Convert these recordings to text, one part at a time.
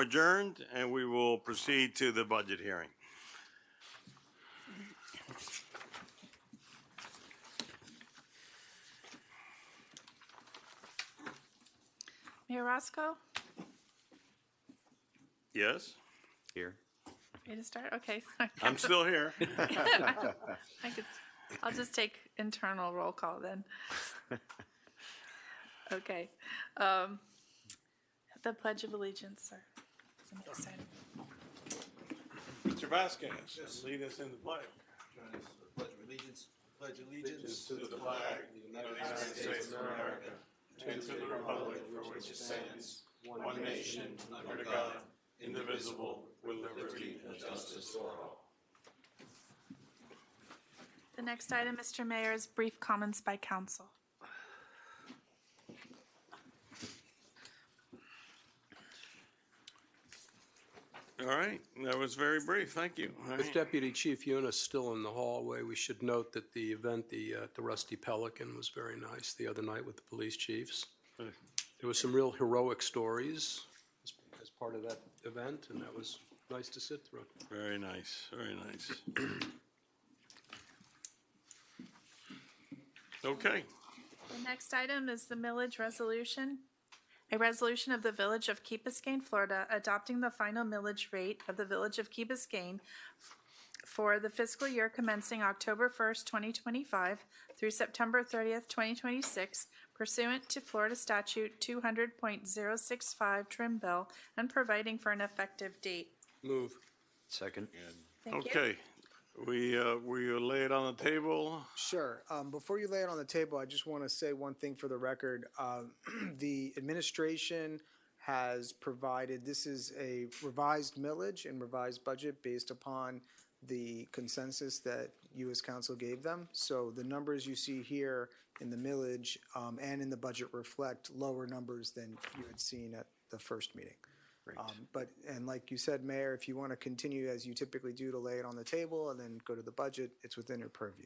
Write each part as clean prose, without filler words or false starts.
Adjourned, and we will proceed to the budget hearing. Mayor Roscoe, Yes, Here. ready to start? Okay. Sorry. I'm still here. I'll just take internal roll call then. Okay. The Pledge of Allegiance, sir. It's the next item. Mr. Vasquez, lead us in the pledge. Join us for the Pledge of Allegiance. Pledge allegiance To the flag of the United States of America, and to the republic for which it stands, one nation, under God, indivisible, with liberty and justice for all. The next item, Mr. Mayor, is brief comments by council. All right, that was very brief. Thank you. All With right. Deputy Chief Yunus still in the hallway, we should note that the event, the Rusty Pelican, was very nice the other night with the police chiefs. There was some real heroic stories as part of that event, and that was nice to sit through. Very nice, very nice. Okay, The next item is the millage resolution. A resolution of the Village of Key Biscayne, Florida, adopting the final millage rate of the Village of Key Biscayne for the fiscal year commencing October 1st, 2025 through September 30th, 2026, pursuant to Florida Statute 200.065 Trim Bill and providing for an effective date. Move. Second. Thank you. okay. We lay it on the table. Sure. Before you lay it on the table, I just want to say one thing for the record. The administration has provided, this is a revised millage and revised budget based upon the consensus that you as council gave them. So the numbers you see here in the millage and in the budget reflect lower numbers than you had seen at the first meeting. And like you said, Mayor, if you want to continue as you typically do to lay it on the table and then go to the budget, it's within your purview.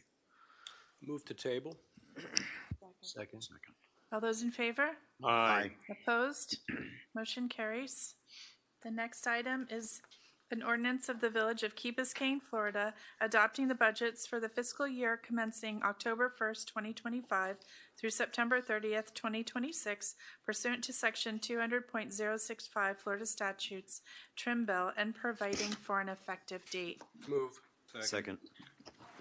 Move to table. Second. All those in favor? Aye. Opposed? Motion carries. The next item is an ordinance of the Village of Key Biscayne, Florida, adopting the budgets for the fiscal year commencing October 1st, 2025 through September 30th, 2026, pursuant to Section 200.065 Florida Statutes Trim Bill and providing for an effective date. Move. Second.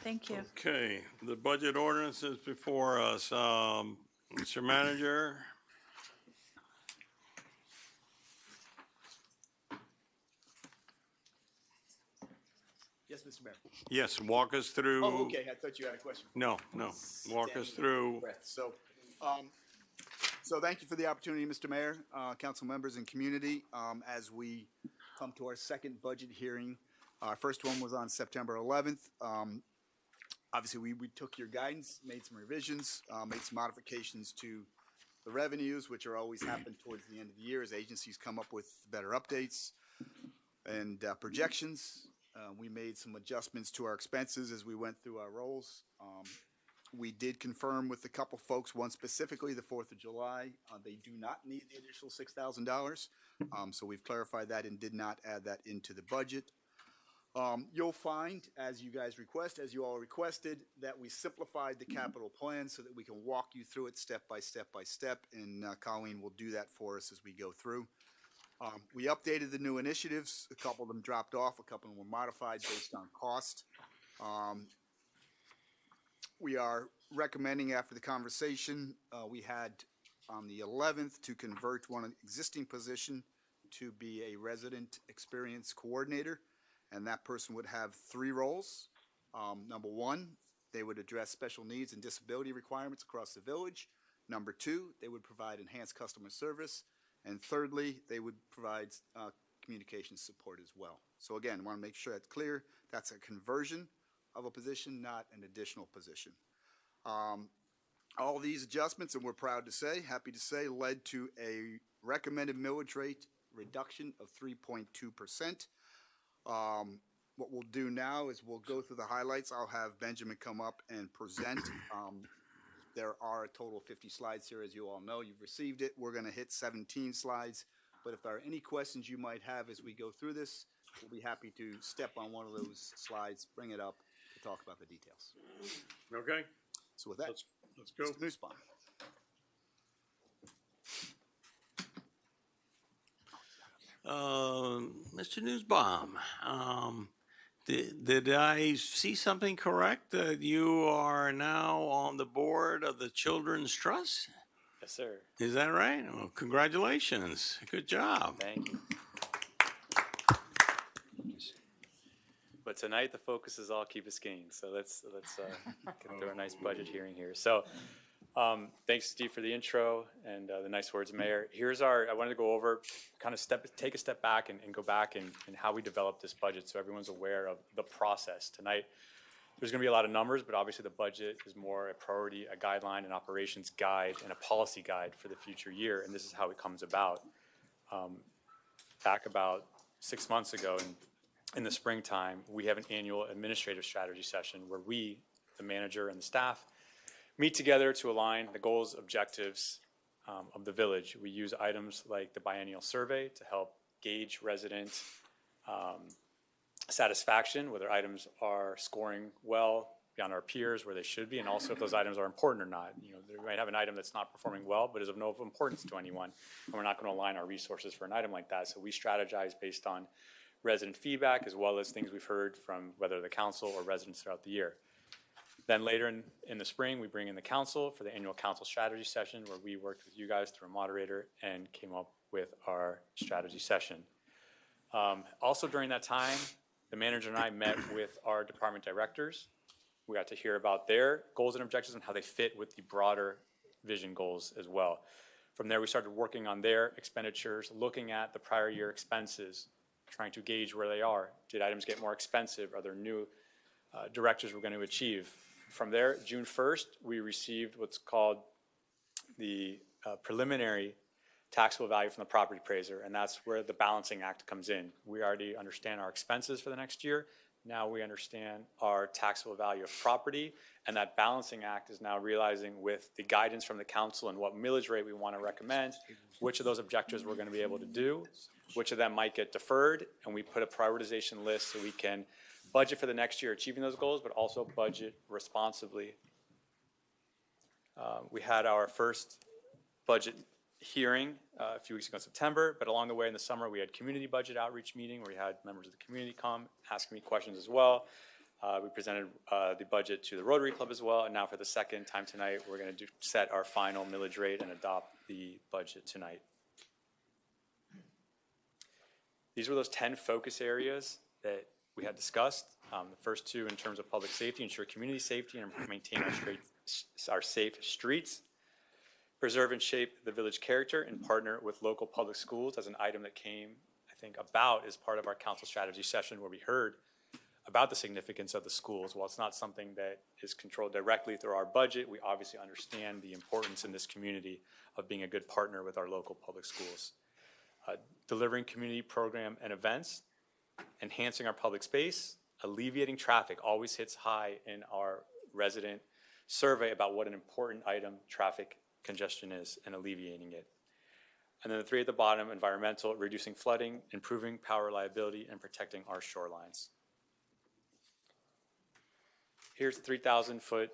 Thank you. Okay, the budget ordinance is before us. Mr. Manager? Yes, Mr. Mayor. Yes, walk us through. Oh, okay. I thought you had a question. No, walk us through. So, thank you for the opportunity, Mr. Mayor, council members, and community. As we come to our second budget hearing, our first one was on September 11th. Obviously, we took your guidance, made some revisions, made some modifications to the revenues, which are always happen towards the end of the year as agencies come up with better updates and projections. We made some adjustments to our expenses as we went through our rolls. We did confirm with a couple folks, one specifically, the 4th of July. They do not need the additional $6,000. So we've clarified that and did not add that into the budget. You'll find, as you guys request, as you all requested, that we simplified the capital plan so that we can walk you through it step by step by step, and Colleen will do that for us as we go through. We updated the new initiatives. A couple of them dropped off. A couple of them were modified based on cost. We are recommending, after the conversation we had on the 11th, to convert one existing position to be a resident experience coordinator, and that person would have 3 roles. Number 1, they would address special needs and disability requirements across the village. Number 2, they would provide enhanced customer service. And thirdly, they would provide communication support as well. So again, I want to make sure that's clear. That's a conversion of a position, not an additional position. All these adjustments, and we're proud to say, happy to say, led to a recommended millage rate reduction of 3.2%. What we'll do now is we'll go through the highlights. I'll have Benjamin come up and present. There are a total of 50 slides here, as you all know. You've received it. We're going to hit 17 slides. but if there are any questions you might have as we go through this, we'll be happy to step on one of those slides, bring it up to talk about the details. Okay, So with that, let's go. Mr. Nussbaum. Mr. Newsbaum, did I see something correct that you are now on the board of the Children's Trust? Yes, sir. Is that right? Well, congratulations. Good job. Thank you. But tonight the focus is all Key Biscayne, so let's get through a nice budget hearing here. So, thanks Steve for the intro and the nice words, Mayor. I wanted to go over, kind of take a step back and go back and how we developed this budget, so everyone's aware of the process tonight. There's going to be a lot of numbers, but obviously the budget is more a priority, a guideline, an operations guide, and a policy guide for the future year, and this is how it comes about. Back about 6 months ago, in the springtime, we have an annual administrative strategy session where we, the manager and the staff, meet together to align the goals, objectives of the village. We use items like the biennial survey to help gauge resident satisfaction, whether items are scoring well beyond our peers where they should be, and also if those items are important or not. You know, we might have an item that's not performing well, but is of no importance to anyone, and we're not going to align our resources for an item like that. So we strategize based on resident feedback as well as things we've heard from whether the council or residents throughout the year. Then later in the spring, we bring in the council for the annual council strategy session where we worked with you guys through a moderator and came up with our strategy session. Also during that time, the manager and I met with our department directors. We got to hear about their goals and objectives and how they fit with the broader vision goals as well. From there, we started working on their expenditures, looking at the prior year expenses, trying to gauge where they are. Did items get more expensive? Are there new directives we're going to achieve? From there, June 1st, we received what's called the preliminary taxable value from the property appraiser, and that's where the balancing act comes in. We already understand our expenses for the next year. Now we understand our taxable value of property, and that balancing act is now realizing with the guidance from the council and what millage rate we want to recommend, which of those objectives we're going to be able to do, which of them might get deferred, and we put a prioritization list so we can budget for the next year achieving those goals, but also budget responsibly. We had our first budget hearing a few weeks ago in September, but along the way in the summer we had community budget outreach meeting where we had members of the community come asking me questions as well. We presented the budget to the Rotary Club as well, and now for the second time tonight we're going to set our final millage rate and adopt the budget tonight. These were those 10 focus areas that we had discussed. The first two in terms of public safety, ensure community safety and maintain our safe streets. Preserve and shape the village character and partner with local public schools as an item that came, I think, about as part of our council strategy session where we heard about the significance of the schools. While it's not something that is controlled directly through our budget, we obviously understand the importance in this community of being a good partner with our local public schools. Delivering community program and events, enhancing our public space, alleviating traffic always hits high in our resident survey about what an important item traffic congestion is and alleviating it. And then the three at the bottom, environmental, reducing flooding, improving power reliability, and protecting our shorelines. Here's the 3,000-foot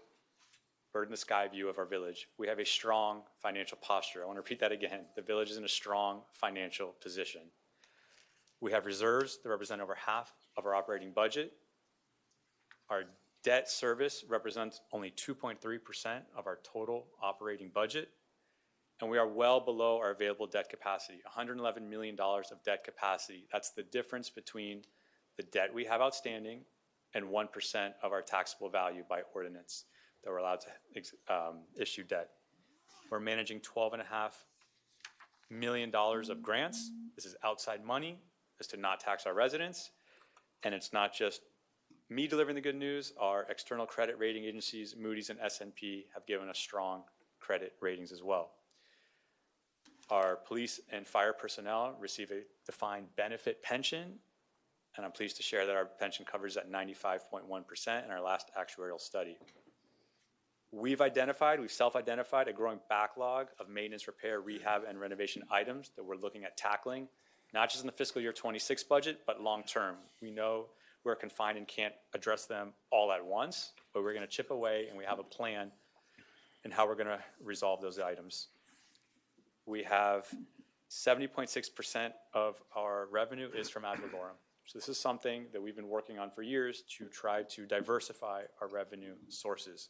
bird in the sky view of our village. We have a strong financial posture. I want to repeat that again. The village is in a strong financial position. We have reserves that represent over half of our operating budget. Our debt service represents only 2.3% of our total operating budget. And we are well below our available debt capacity, $111 million of debt capacity. That's the difference between the debt we have outstanding and 1% of our taxable value by ordinance that we're allowed to issue debt. We're managing $12.5 million of grants. This is outside money. Is to not tax our residents. And it's not just me delivering the good news. Our external credit rating agencies, Moody's and S&P, have given us strong credit ratings as well. Our police and fire personnel receive a defined benefit pension, and I'm pleased to share that our pension coverage is at 95.1% in our last actuarial study. We've self-identified a growing backlog of maintenance, repair, rehab, and renovation items that we're looking at tackling, not just in the fiscal year 26 budget, but long-term. We know we're confined and can't address them all at once, but we're going to chip away, and we have a plan in how we're going to resolve those items. We have 70.6% of our revenue is from ad valorem. So this is something that we've been working on for years to try to diversify our revenue sources.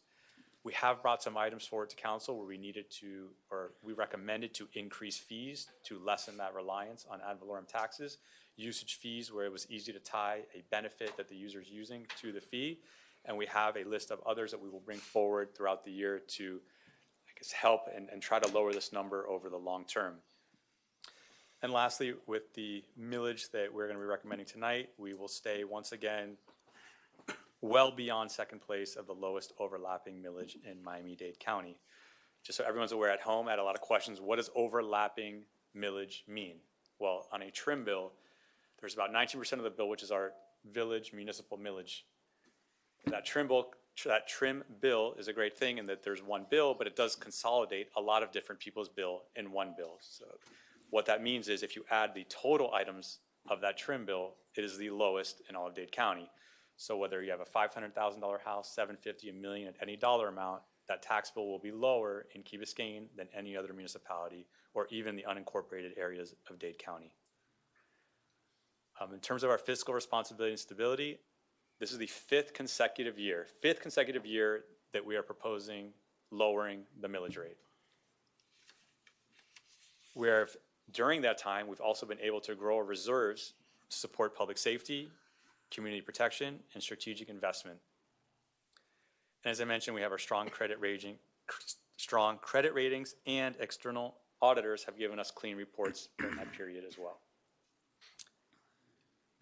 We have brought some items forward to council where we needed to, or we recommended to increase fees to lessen that reliance on ad valorem taxes, usage fees where it was easy to tie a benefit that the user is using to the fee. And we have a list of others that we will bring forward throughout the year to, I guess, help and try to lower this number over the long term. And lastly, with the millage that we're going to be recommending tonight, we will stay once again well beyond second place of the lowest overlapping millage in Miami-Dade County. Just so everyone's aware at home, I had a lot of questions. What does overlapping millage mean? Well, on a trim bill, there's about 19% of the bill, which is our village municipal millage. That trim bill is a great thing in that there's one bill, but it does consolidate a lot of different people's bill in one bill. So what that means is if you add the total items of that trim bill, it is the lowest in all of Dade County. So whether you have a $500,000 house, $750,000, $1 million, at any dollar amount, that tax bill will be lower in Key Biscayne than any other municipality or even the unincorporated areas of Dade County. In terms of our fiscal responsibility and stability, this is the fifth consecutive year that we are proposing lowering the millage rate. During that time, we've also been able to grow our reserves to support public safety, community protection, and strategic investment. And as I mentioned, we have our strong credit ratings, and external auditors have given us clean reports during that period as well.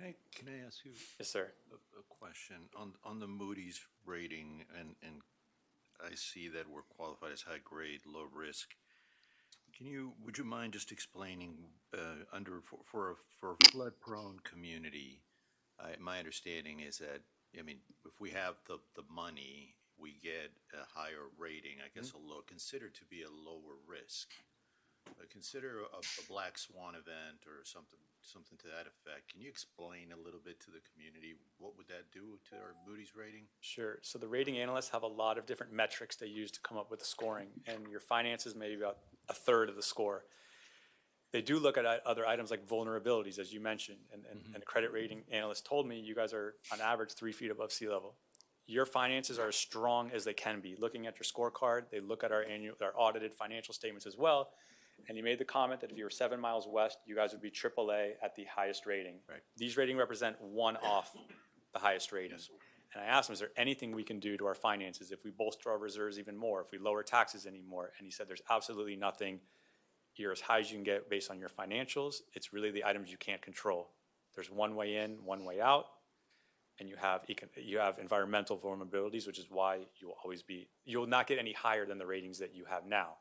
Hey, can I ask you Yes, sir. a question on the Moody's rating? And I see that we're qualified as high grade, low risk. Would you mind just explaining for a flood prone community? My understanding is that, I mean, if we have the money, we get a higher rating, I guess considered to be a lower risk. Consider a black swan event or something to that effect. Can you explain a little bit to the community what would that do to our Moody's rating? Sure. So the rating analysts have a lot of different metrics they use to come up with the scoring, and your finances may be about a third of the score. They do look at other items like vulnerabilities, as you mentioned, and the credit rating analyst told me you guys are on average 3 feet above sea level. Your finances are as strong as they can be. Looking at your scorecard, they look at our audited financial statements as well, and he made the comment that if you were 7 miles west, you guys would be AAA at the highest rating. Right. These ratings represent one off the highest ratings. Yes. And I asked him, is there anything we can do to our finances if we bolster our reserves even more, if we lower taxes anymore? And he said there's absolutely nothing. You're as high as you can get based on your financials. It's really the items you can't control. There's one way in, one way out, and you have environmental vulnerabilities, which is why you'll not get any higher than the ratings that you have now.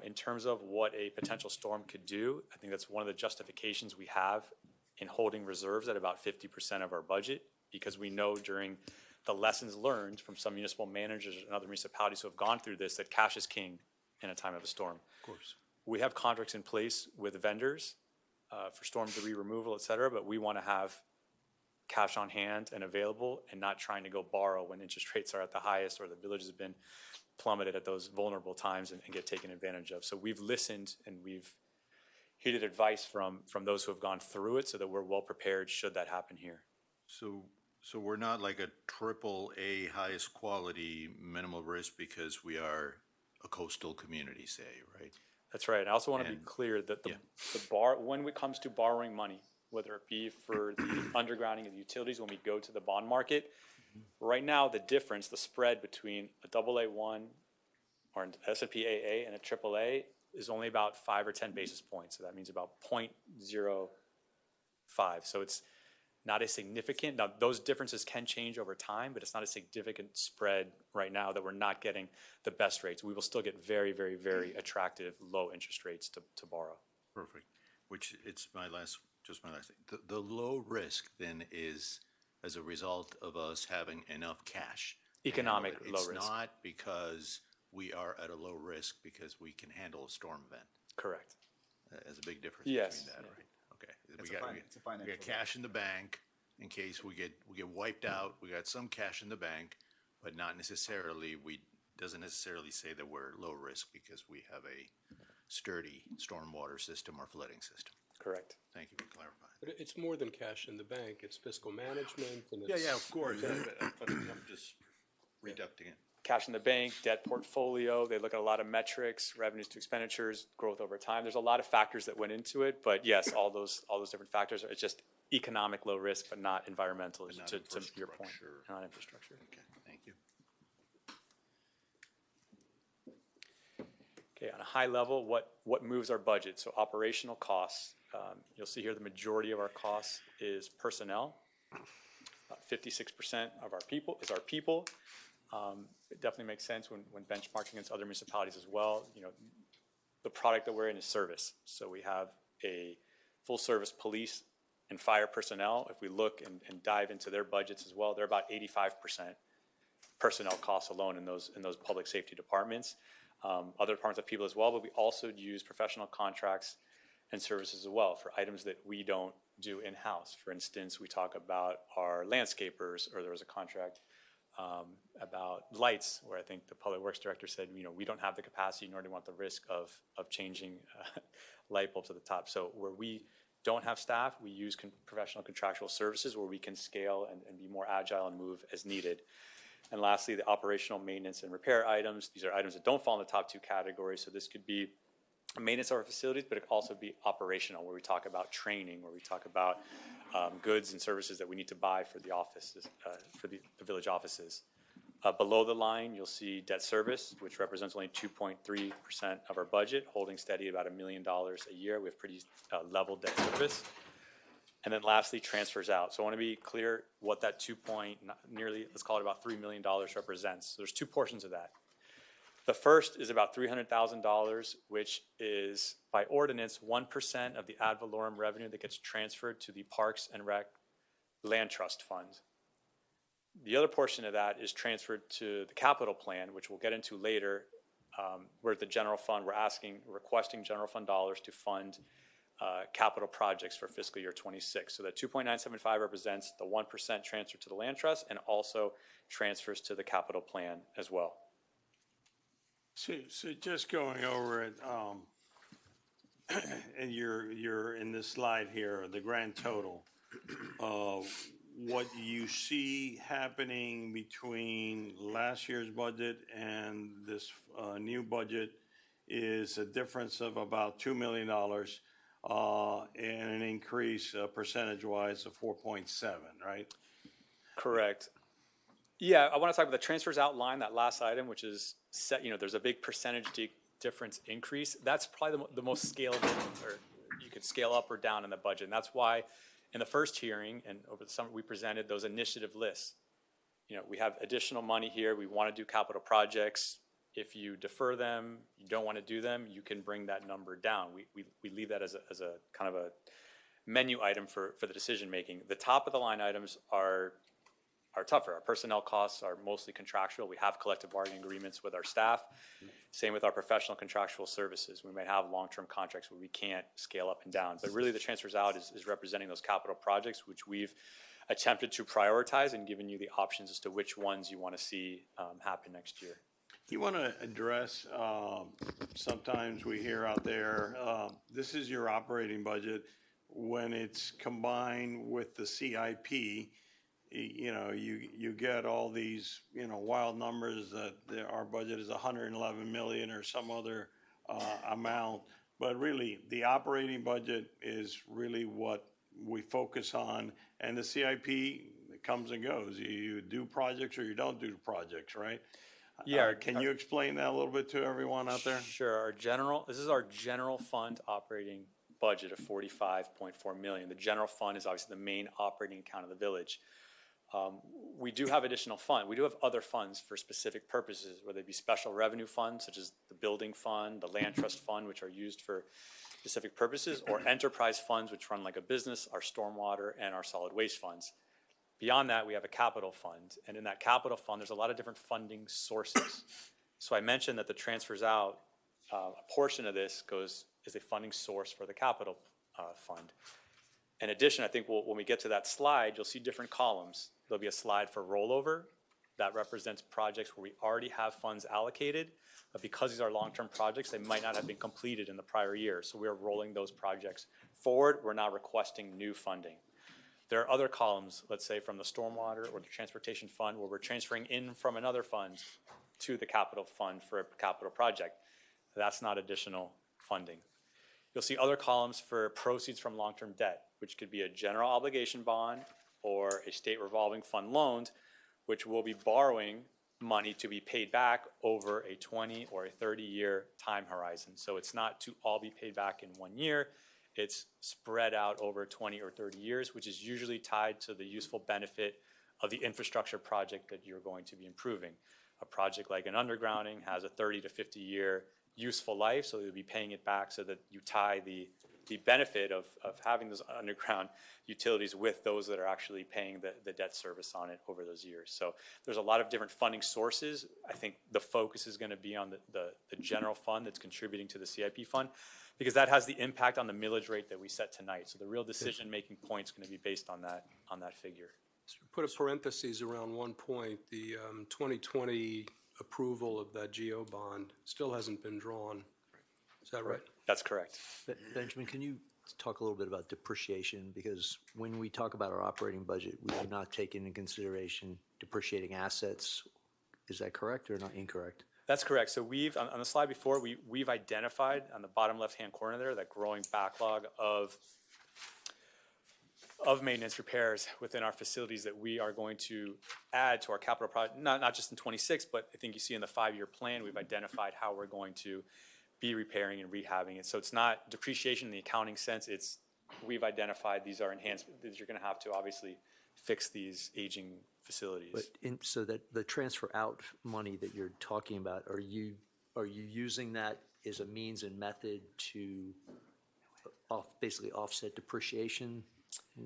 In terms of what a potential storm could do, I think that's one of the justifications we have in holding reserves at about 50% of our budget, because we know during the lessons learned from some municipal managers and other municipalities who have gone through this that cash is king in a time of a storm. Of course. We have contracts in place with vendors for storm debris removal, et cetera, but we want to have cash on hand and available and not trying to go borrow when interest rates are at the highest or the village has been plummeted at those vulnerable times and get taken advantage of. So we've listened and we've heeded advice from those who have gone through it so that we're well prepared should that happen here. So we're not like a AAA highest quality minimal risk because we are a coastal community, say, right? That's right. I also want to be clear that when it comes to borrowing money, whether it be for the undergrounding of utilities when we go to the bond market, right now the difference, the spread between a AA1 or an S&P AA and a AAA is only about 5 or 10 basis points. So that means about 0.05. So it's not a significant, now those differences can change over time, but it's not a significant spread right now that we're not getting the best rates. We will still get very, very, very attractive low interest rates to borrow. Perfect. Which it's my last thing. The low risk then is as a result of us having enough cash Economic handle it. low risk. It's not because we are at a low risk because we can handle a storm event. Correct. There's a big difference Yes. between that, right? Okay. It's We a got, fin- we it's a got- we financial got cash in the bank in case we get wiped out. We got some cash in the bank, but not necessarily, doesn't necessarily say that we're low risk because we have a sturdy stormwater system or flooding system. Correct. Thank you for clarifying. But it's more than cash in the bank. It's fiscal management and it's. Of course. But I'm just reducting it. Cash in the bank, debt portfolio, they look at a lot of metrics, revenues to expenditures, growth over time. There's a lot of factors that went into it, but yes, all those different factors, it's just economic low risk, but not environmental, But not to your point, infrastructure. not infrastructure. Okay, thank you. Okay, on a high level, what moves our budget? So operational costs, you'll see here the majority of our costs is personnel. About 56% of our people is our people. It definitely makes sense when benchmarking against other municipalities as well. You know, the product that we're in is service. So we have a full-service police and fire personnel. If we look and dive into their budgets as well, they're about 85% personnel costs alone in those public safety departments. Other departments have people as well, but we also use professional contracts and services as well for items that we don't do in-house. For instance, we talk about our landscapers, or there was a contract about lights, where I think the public works director said, you know, we don't have the capacity nor do we want the risk of changing light bulbs at the top. So where we don't have staff, we use professional contractual services where we can scale and be more agile and move as needed. And lastly, the operational maintenance and repair items. These are items that don't fall in the top two categories. So this could be maintenance of our facilities, but it could also be operational, where we talk about training, where we talk about goods and services that we need to buy for the offices, for the village offices. Below the line, you'll see debt service, which represents only 2.3% of our budget, holding steady at about $1 million a year. We have pretty level debt service. And then lastly, transfers out. So I want to be clear what that let's call it about $3 million represents. So there's two portions of that. The first is about $300,000, which is by ordinance 1% of the ad valorem revenue that gets transferred to the Parks and Rec Land Trust Fund. The other portion of that is transferred to the capital plan, which we'll get into later. We're at the general fund. We're requesting general fund dollars to fund capital projects for fiscal year 26. So that 2.975 represents the 1% transfer to the land trust and also transfers to the capital plan as well. So just going over it, and you're in this slide here, the grand total, what you see happening between last year's budget and this new budget is a difference of about $2 million and an increase percentage-wise of 4.7, right? Correct. Yeah, I want to talk about the transfers outline, that last item, which is set, you know, there's a big percentage difference increase. That's probably the most scalable, or you could scale up or down in the budget. And that's why in the first hearing and over the summer, we presented those initiative lists. You know, we have additional money here. We want to do capital projects. If you defer them, you don't want to do them, you can bring that number down. We leave that as a kind of a menu item for the decision making. The top of the line items are tougher. Our personnel costs are mostly contractual. We have collective bargaining agreements with our staff. Same with our professional contractual services. We might have long-term contracts where we can't scale up and down. But really the transfers out is representing those capital projects, which we've attempted to prioritize and given you the options as to which ones you want to see happen next year. You want to address, sometimes we hear out there, this is your operating budget. When it's combined with the CIP, you know, you get all these, you know, wild numbers that our budget is 111 million or some other amount. But really, the operating budget is really what we focus on. And the CIP comes and goes. You do projects or you don't do projects, right? Yeah. Can you explain that a little bit to everyone out there? Sure. This is our general fund operating budget of 45.4 million. The general fund is obviously the main operating account of the village. We do have additional fund. We do have other funds for specific purposes, whether it be special revenue funds, such as the building fund, the land trust fund, which are used for specific purposes, or enterprise funds, which run like a business, our stormwater and our solid waste funds. Beyond that, we have a capital fund, and in that capital fund, there's a lot of different funding sources. So I mentioned that the transfers out, a portion of this is a funding source for the capital fund. In addition, I think when we get to that slide, you'll see different columns. There'll be a slide for rollover. That represents projects where we already have funds allocated, but because these are long-term projects, they might not have been completed in the prior year. So we're rolling those projects forward. We're now requesting new funding. There are other columns, let's say from the stormwater or the transportation fund, where we're transferring in from another fund to the capital fund for a capital project. That's not additional funding. You'll see other columns for proceeds from long-term debt, which could be a general obligation bond or a state revolving fund loans, which will be borrowing money to be paid back over a 20 or a 30-year time horizon. So it's not to all be paid back in 1 year. It's spread out over 20 or 30 years, which is usually tied to the useful benefit of the infrastructure project that you're going to be improving. A project like an undergrounding has a 30 to 50-year useful life, so you'll be paying it back so that you tie the benefit of having those underground utilities with those that are actually paying the debt service on it over those years. So there's a lot of different funding sources. I think the focus is going to be on the general fund that's contributing to the CIP fund, because that has the impact on the millage rate that we set tonight. So the real decision-making point is going to be based on that figure. Put a parentheses around one point. The 2020 approval of that GO bond still hasn't been drawn. Is that right? That's correct. Benjamin, can you talk a little bit about depreciation? Because when we talk about our operating budget, we do not take into consideration depreciating assets. Is that correct or not incorrect? That's correct. So we've, on the slide before, we've identified on the bottom left-hand corner there that growing backlog of maintenance repairs within our facilities that we are going to add to our capital project, not just in 26, but I think you see in the 5-year plan, we've identified how we're going to be repairing and rehabbing it. So it's not depreciation in the accounting sense. It's we've identified these are enhancements that you're going to have to obviously fix these aging facilities. But so that the transfer out money that you're talking about, are you using that as a means and method to basically offset depreciation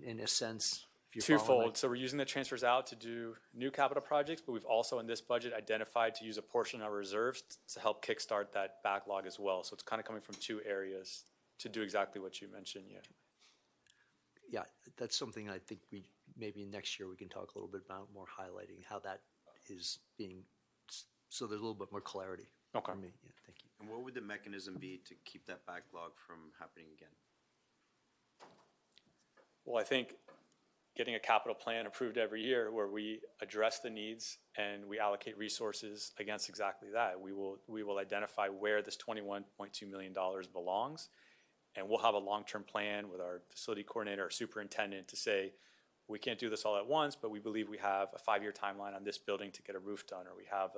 in a sense? If you're following Twofold. So we're using the transfers out to do new capital projects, but we've also in this budget identified to use a portion of our reserves to help kickstart that backlog as well. So it's kind of coming from two areas to do exactly what you mentioned. Yeah. Yeah, that's something I think maybe next year we can talk a little bit about, more highlighting how that is being, so there's a little bit more clarity Okay. for me. Yeah, thank you. And what would the mechanism be to keep that backlog from happening again? Well, I think getting a capital plan approved every year where we address the needs and we allocate resources against exactly that. We will identify where this $21.2 million belongs, and we'll have a long-term plan with our facility coordinator, our superintendent, to say, we can't do this all at once, but we believe we have a 5-year timeline on this building to get a roof done, or we have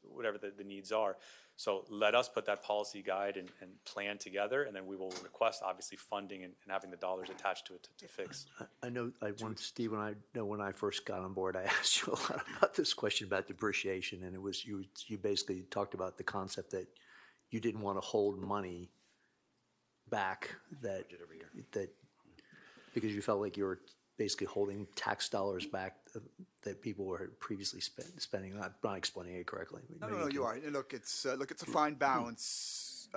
whatever the needs are. So let us put that policy guide and plan together, and then we will request, obviously, funding and having the dollars attached to it to fix. I know, Steve, when I first got on board, I asked you a lot about this question about depreciation, and it was you basically talked about the concept that you didn't want to hold money back that because you felt like you were basically holding tax dollars back that people were previously spending. I'm not explaining it correctly. No, you are. Look, it's a fine balance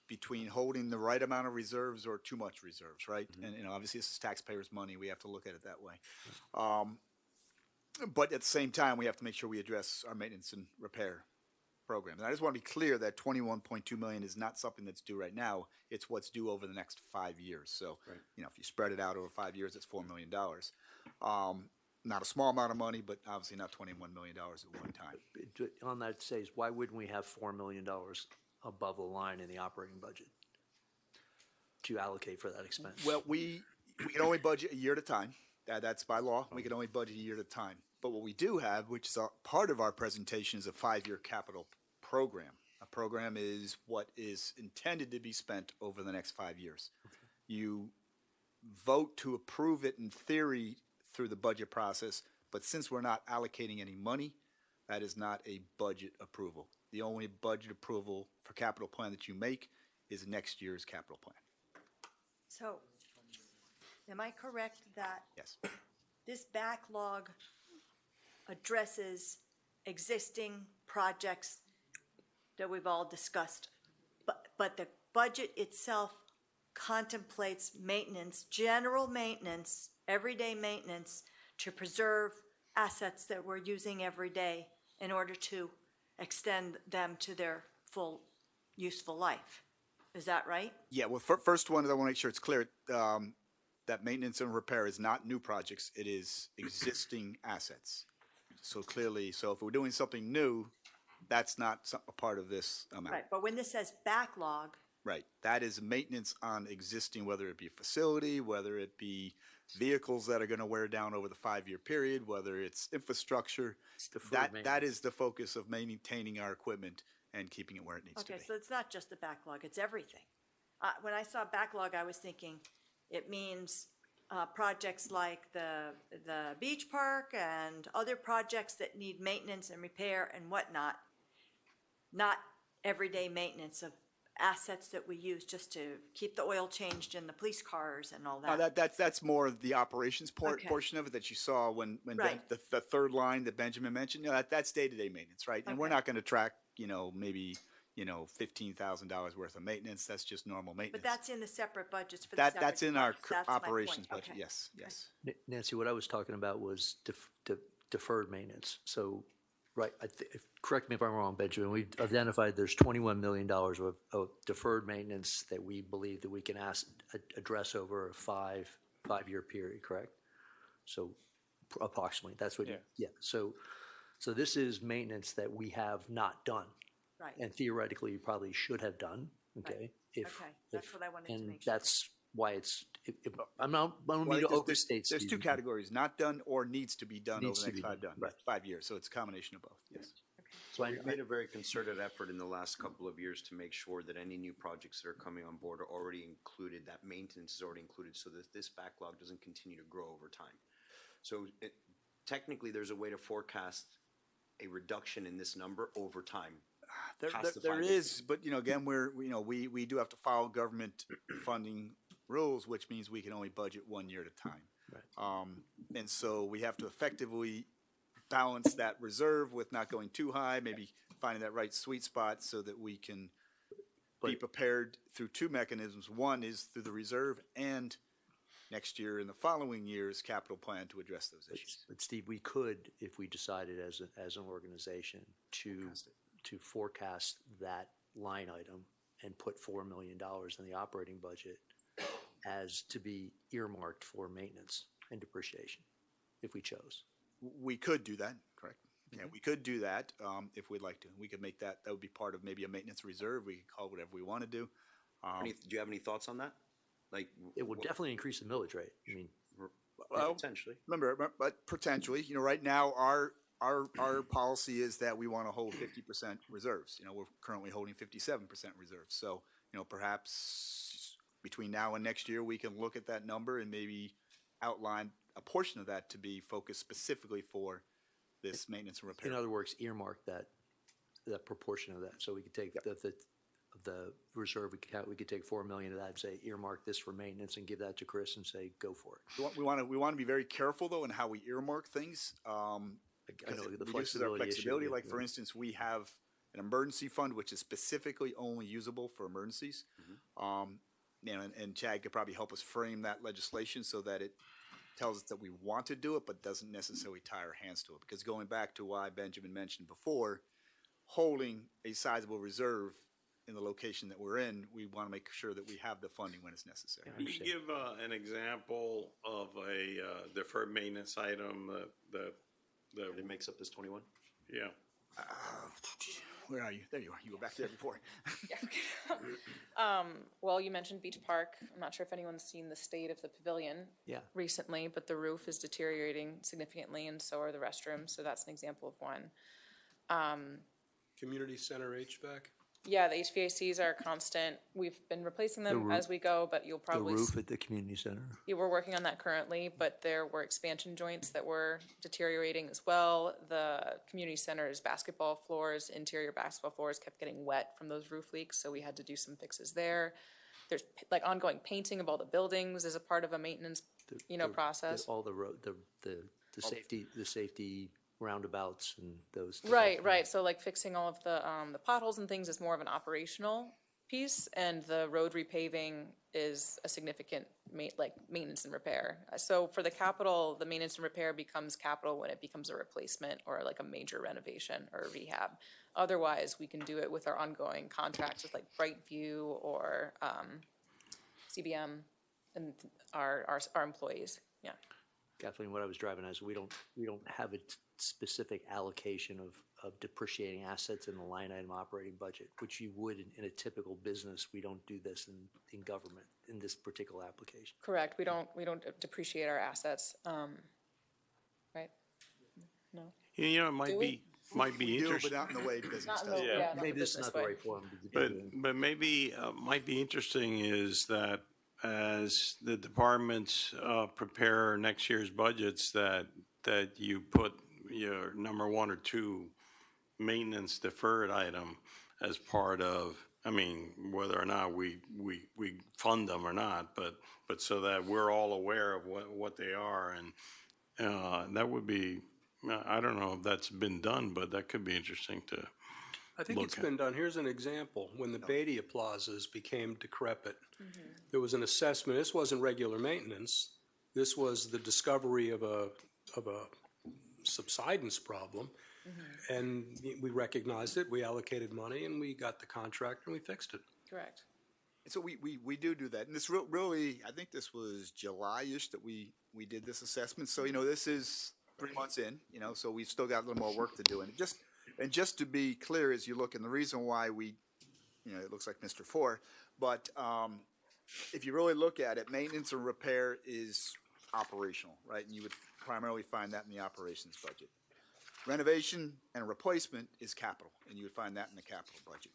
between holding the right amount of reserves or too much reserves, right? And obviously this is taxpayers' money. We have to look at it that way. But at the same time, we have to make sure we address our maintenance and repair program. And I just want to be clear that $21.2 million is not something that's due right now. It's what's due over the next 5 years. So, if you spread it out over 5 years, it's $4 million. Not a small amount of money, but obviously not $21 million at one time. On that says, why wouldn't we have $4 million above the line in the operating budget to allocate for that expense? Well, we can only budget a year at a time. That's by law. We can only budget a year at a time. But what we do have, which is part of our presentation, is a 5-year capital program. A program is what is intended to be spent over the next 5 years. Okay. You vote to approve it in theory through the budget process, but since we're not allocating any money, that is not a budget approval. The only budget approval for capital plan that you make is next year's capital plan. So, am I correct that Yes. this backlog addresses existing projects that we've all discussed. But the budget itself contemplates maintenance, general maintenance, everyday maintenance, to preserve assets that we're using every day in order to extend them to their full useful life. Is that right? Yeah, well, first one, I want to make sure it's clear, that maintenance and repair is not new projects, it is existing assets. So clearly, so if we're doing something new, that's not a part of this amount. Right, but when this says backlog, Right, that is maintenance on existing, whether it be a facility, whether it be vehicles that are gonna wear down over the 5-year period, whether it's infrastructure. deferred That maintenance. is the focus of maintaining our equipment and keeping it where it needs to okay, be. so it's not just the backlog, it's everything. When I saw backlog, I was thinking it means projects like the beach park and other projects that need maintenance and repair and whatnot, not everyday maintenance of assets that we use just to keep the oil changed in the police cars and all Now, that. that's more of the operations Okay. portion of it that you saw when Right. the third line that Benjamin mentioned, you know, that's day-to-day maintenance, right? And we're Okay. not gonna track, maybe, $15,000 worth of maintenance, that's just normal maintenance. But that's in the separate budgets for the separate That's in our departments. That's my point. operations budget, Okay. yes, yes. Nancy, what I was talking about was deferred maintenance. So, right, correct me if I'm wrong, Benjamin, we've identified there's $21 million of deferred maintenance that we believe that we can address over a five-year period, correct? So approximately, that's what, yeah. So this is maintenance that we have not done. Right. And theoretically, you probably should have done, okay? If- Okay, that's if- what I wanted to And make sure. that's why it's, I don't Well, mean to there's- overstate. There's two Steve. categories, not done or needs to be done over Needs the to next be done, right. 5 years, so it's a combination of both, yes. So We've made a very concerted effort in the last couple of years to make sure that any new projects that are coming on board are already included, that maintenance is already included, so that this backlog doesn't continue to grow over time. So technically, there's a way to forecast a reduction in this number over time. past the There 5 years. is, but, again, we do have to follow government funding rules, which means we can only budget 1 year at a time. Right. And so we have to effectively balance that reserve with not going too high, maybe finding that right sweet spot so that we can be prepared through two mechanisms. One is through the reserve and next year and the following year's capital plan to address those issues. But Steve, we could, if we decided as an organization to forecast that line item and put $4 million in the operating budget as to be earmarked for maintenance and depreciation, if we chose. We could do that, correct? Yeah, we could do that if we'd like to. We could make that would be part of maybe a maintenance reserve. We could call it whatever we want to do. Do you have any thoughts on that? Like, It would definitely increase the millage rate. I mean, Well, potentially. Remember, but potentially, right now, our policy is that we want to hold 50% reserves. We're currently holding 57% reserves. So, perhaps between now and next year, we can look at that number and maybe outline a portion of that to be focused specifically for this maintenance and repair. in other words, earmark that proportion of that. So we could take the reserve, we could take 4 million of that and say earmark this for maintenance and give that to Chris and say, go for it. We want to be very careful, though, in how we earmark things. I Because know it the reduces our flexibility issue, flexibility. yeah, Like, yeah. for instance, we have an emergency fund, which is specifically only usable for emergencies. And Chad could probably help us frame that legislation so that it tells us that we want to do it, but doesn't necessarily tie our hands to it. Because going back to why Benjamin mentioned before, holding a sizable reserve in the location that we're in, we want to make sure that we have the funding when it's necessary. Can you give an example of a deferred maintenance item that, It makes up this 21? yeah, Where are you? There you are. You were back there before. Well, you mentioned Beach Park. I'm not sure if anyone's seen the state of the pavilion Yeah. recently, but the roof is deteriorating significantly, and so are the restrooms. So that's an example of one. Community center HVAC? Yeah, the HVACs are constant. We've been replacing them roof- as we go, but you'll The probably roof at the community center. Yeah, we're working on that currently, but there were expansion joints that were deteriorating as well. The community center's basketball floors, interior basketball floors kept getting wet from those roof leaks, so we had to do some fixes there. There's like ongoing painting of all the buildings as a part of a maintenance process. All the road, the safety roundabouts and those. Right. So like fixing all of the potholes and things is more of an operational piece, and the road repaving is a significant maintenance and repair. So for the capital, the maintenance and repair becomes capital when it becomes a replacement or like a major renovation or rehab. Otherwise, we can do it with our ongoing contracts with like Brightview or CBM and our employees. Yeah. Kathleen, what I was driving at is we don't have a specific allocation of depreciating assets in the line item operating budget, which you would in a typical business. We don't do this in government in this particular application. Correct. We don't depreciate our assets. Right? No. It might be We do, interesting. but not in the way business Not in does. the- Yeah. not the Maybe this is business not the way. right forum to debate. But maybe might be interesting is that as the departments prepare next year's budgets, that you put your number 1 or 2 maintenance deferred item as part of, I mean, whether or not we fund them or not, but so that we're all aware of what they are, and that would be, I don't know if that's been done, but that could be interesting to. I think it's been done. Here's an example. When the Badia plazas became decrepit, there was an assessment. This wasn't regular maintenance. This was the discovery of a subsidence problem. And we recognized it, we allocated money, and we got the contractor, and we fixed it. Correct. So we do that. And this really, I think this was July-ish that we did this assessment. So, this is 3 months in, so we've still got a little more work to do. And just to be clear, as you look, and the reason why it looks like Mr. Four, but if you really look at it, maintenance and repair is operational, right? And you would primarily find that in the operations budget. Renovation and replacement is capital, and you would find that in the capital budget.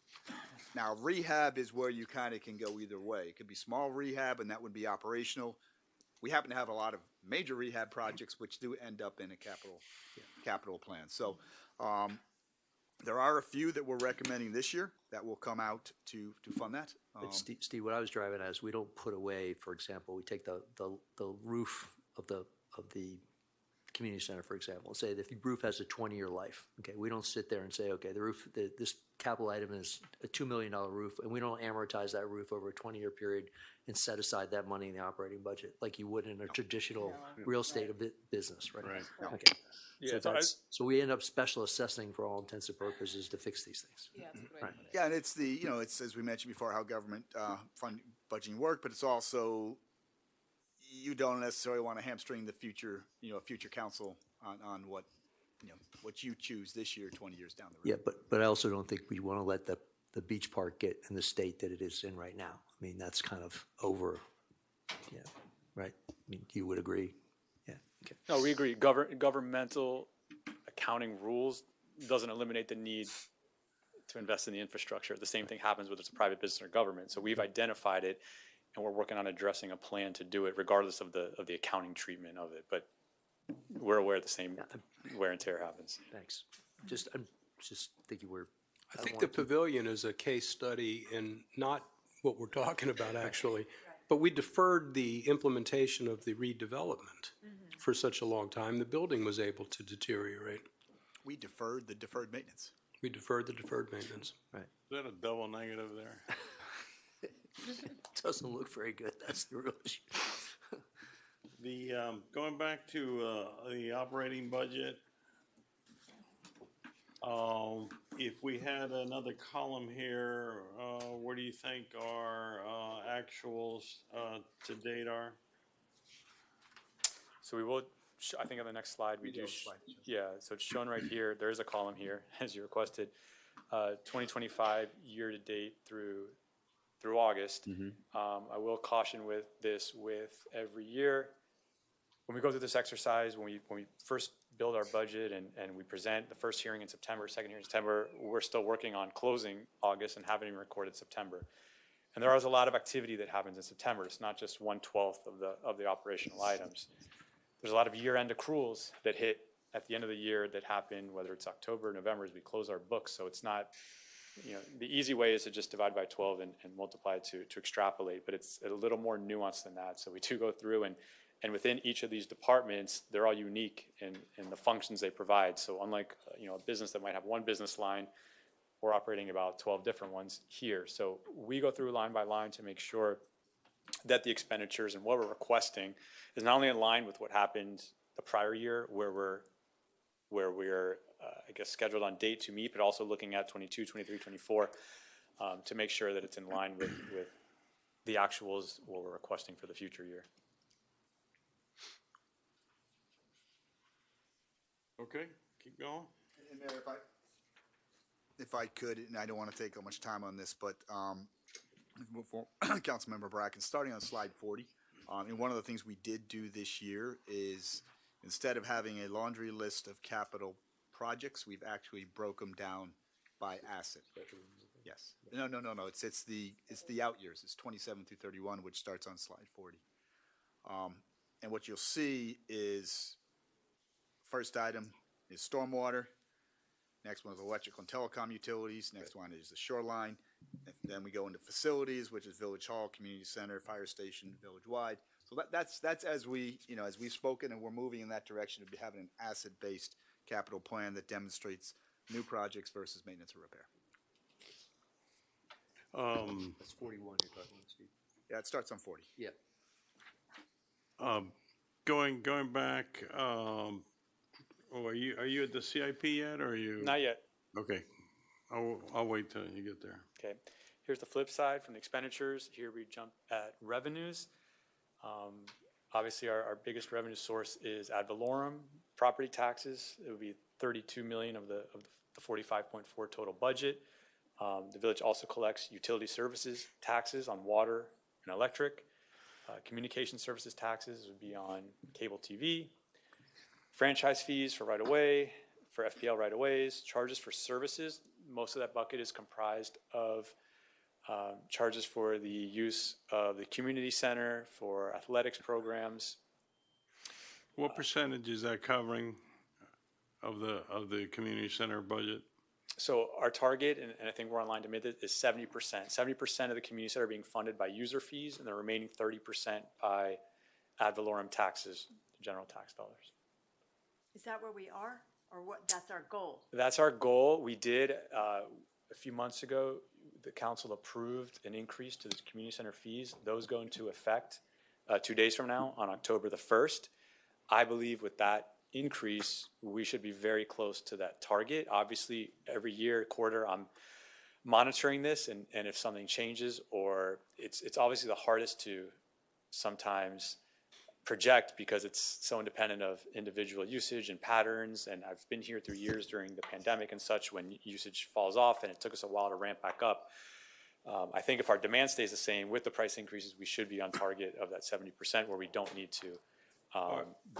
Now, rehab is where you kind of can go either way. It could be small rehab, and that would be operational. We happen to have a lot of major rehab projects which do end up in a capital plan. So there are a few that we're recommending this year that will come out to fund that. But Steve, what I was driving at is we don't put away, for example, we take the roof of the community center, for example, and say that the roof has a 20-year life. Okay, we don't sit there and say, okay, the roof, this capital item is a $2 million roof, and we don't amortize that roof over a 20-year period and set aside that money in the operating budget like you would in a traditional real estate business, right? Right. Okay. Yeah, So we end up special assessing for all intents and purposes to fix these things. Yeah, that's a good way to put it. Yeah, and it's it's as we mentioned before, how government fund budgeting work, but it's also, you don't necessarily want to hamstring the future, future council on what, what you choose this year, 20 years down the road. Yeah, but I also don't think we want to let the beach park get in the state that it is in right now. I mean, that's kind of over, right? I mean, you would agree? Yeah, okay. No, we agree. Governmental accounting rules doesn't eliminate the need to invest in the infrastructure. The same thing happens whether it's a private business or government. So we've identified it, and we're working on addressing a plan to do it regardless of the accounting treatment of it. But we're aware the same wear and tear happens. Thanks. I'm just thinking I think the pavilion is a case study in not what we're talking about, actually, but we deferred the implementation of the redevelopment for such a long time. The building was able to deteriorate. We deferred the deferred maintenance. We deferred the deferred maintenance. Right. Is that a double negative there? Doesn't look very good. That's the real issue. Going back to the operating budget, if we had another column here, where do you think our actuals to date are? So we will, I think on the next slide, we do. Yeah, so it's shown right here. There is a column here, as you requested. 2025 year-to-date through August. I will caution with every year. When we go through this exercise, when we first build our budget and we present the first hearing in September, second hearing in September, we're still working on closing August and haven't even recorded September. And there is a lot of activity that happens in September. It's not just 1/12 of the operational items. There's a lot of year-end accruals that hit at the end of the year that happen, whether it's October or November as we close our books. So it's not, the easy way is to just divide by 12 and multiply to extrapolate, but it's a little more nuanced than that. So we do go through and And within each of these departments, they're all unique in the functions they provide. So unlike, a business that might have one business line, we're operating about 12 different ones here. So we go through line by line to make sure that the expenditures and what we're requesting is not only in line with what happened the prior year, where we're I guess scheduled on date to meet, but also looking at 22, 23, 24 to make sure that it's in line with the actuals, what we're requesting for the future year. Okay, keep going. And Mayor, if I could, and I don't want to take up much time on this, but for Councilmember Bracken, starting on slide 40, and one of the things we did do this year is instead of having a laundry list of capital projects, we've actually broke them down by asset. Yes. No. It's the out years. It's 27 through 31, which starts on slide 40. And what you'll see is first item is stormwater. Next one is electrical and telecom utilities. Next one is the shoreline. Then we go into facilities, which is Village Hall, Community Center, Fire Station, village-wide. So that's as we've spoken, and we're moving in that direction of having an asset-based capital plan that demonstrates new projects versus maintenance or repair. That's 41 you're talking about, Steve. Yeah, it starts on 40. Yeah. Going back, are you at the CIP yet, or are you? Not yet. Okay, I'll wait till you get there. Okay. Here's the flip side from the expenditures. Here we jump at revenues. Obviously, our biggest revenue source is ad valorem property taxes. It would be 32 million of the 45.4 total budget. The village also collects utility services taxes on water and electric. Communication services taxes would be on cable TV. Franchise fees for right-of-way, for FPL right-of-ways, charges for services. Most of that bucket is comprised of charges for the use of the community center, for athletics programs. What percentage is that covering of the community center budget? So our target, and I think we're on line to meet it, is 70%. 70% of the community center being funded by user fees, and the remaining 30% by ad valorem taxes, general tax dollars. Is that where we are, or what, that's our goal? That's our goal. We did, a few months ago, the council approved an increase to the community center fees. Those go into effect 2 days from now on October the 1st. I believe with that increase, we should be very close to that target. Obviously, every year, quarter, I'm monitoring this, and if something changes, or it's obviously the hardest to sometimes project because it's so independent of individual usage and patterns. And I've been here through years during the pandemic and such when usage falls off, and it took us a while to ramp back up. I think if our demand stays the same with the price increases, we should be on target of that 70% where we don't need to.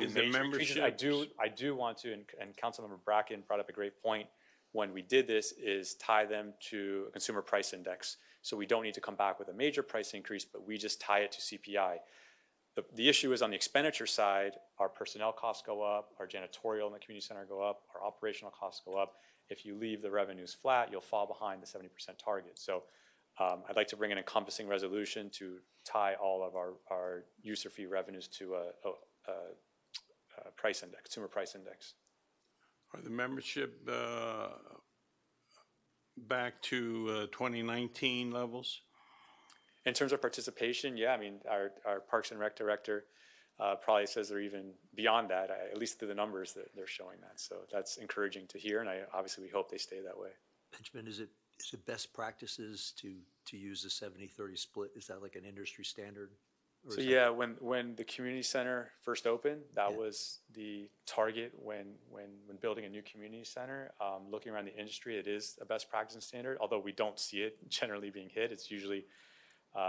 Is the membership? I do want to, and Councilmember Bracken brought up a great point when we did this, is tie them to a consumer price index. So we don't need to come back with a major price increase, but we just tie it to CPI. The issue is on the expenditure side, our personnel costs go up, our janitorial in the community center go up, our operational costs go up. If you leave the revenues flat, you'll fall behind the 70% target. So I'd like to bring an encompassing resolution to tie all of our user fee revenues to a price index, consumer price index. Are the membership back to 2019 levels? In terms of participation, yeah, I mean, our Parks and Rec director probably says they're even beyond that, at least through the numbers that they're showing that. So that's encouraging to hear, and obviously we hope they stay that way. Benjamin, is it best practices to use the 70-30 split? Is that like an industry standard? So yeah, when the community center first opened, that was the target when building a new community center. Looking around the industry, it is a best practice and standard, although we don't see it generally being hit. It's usually,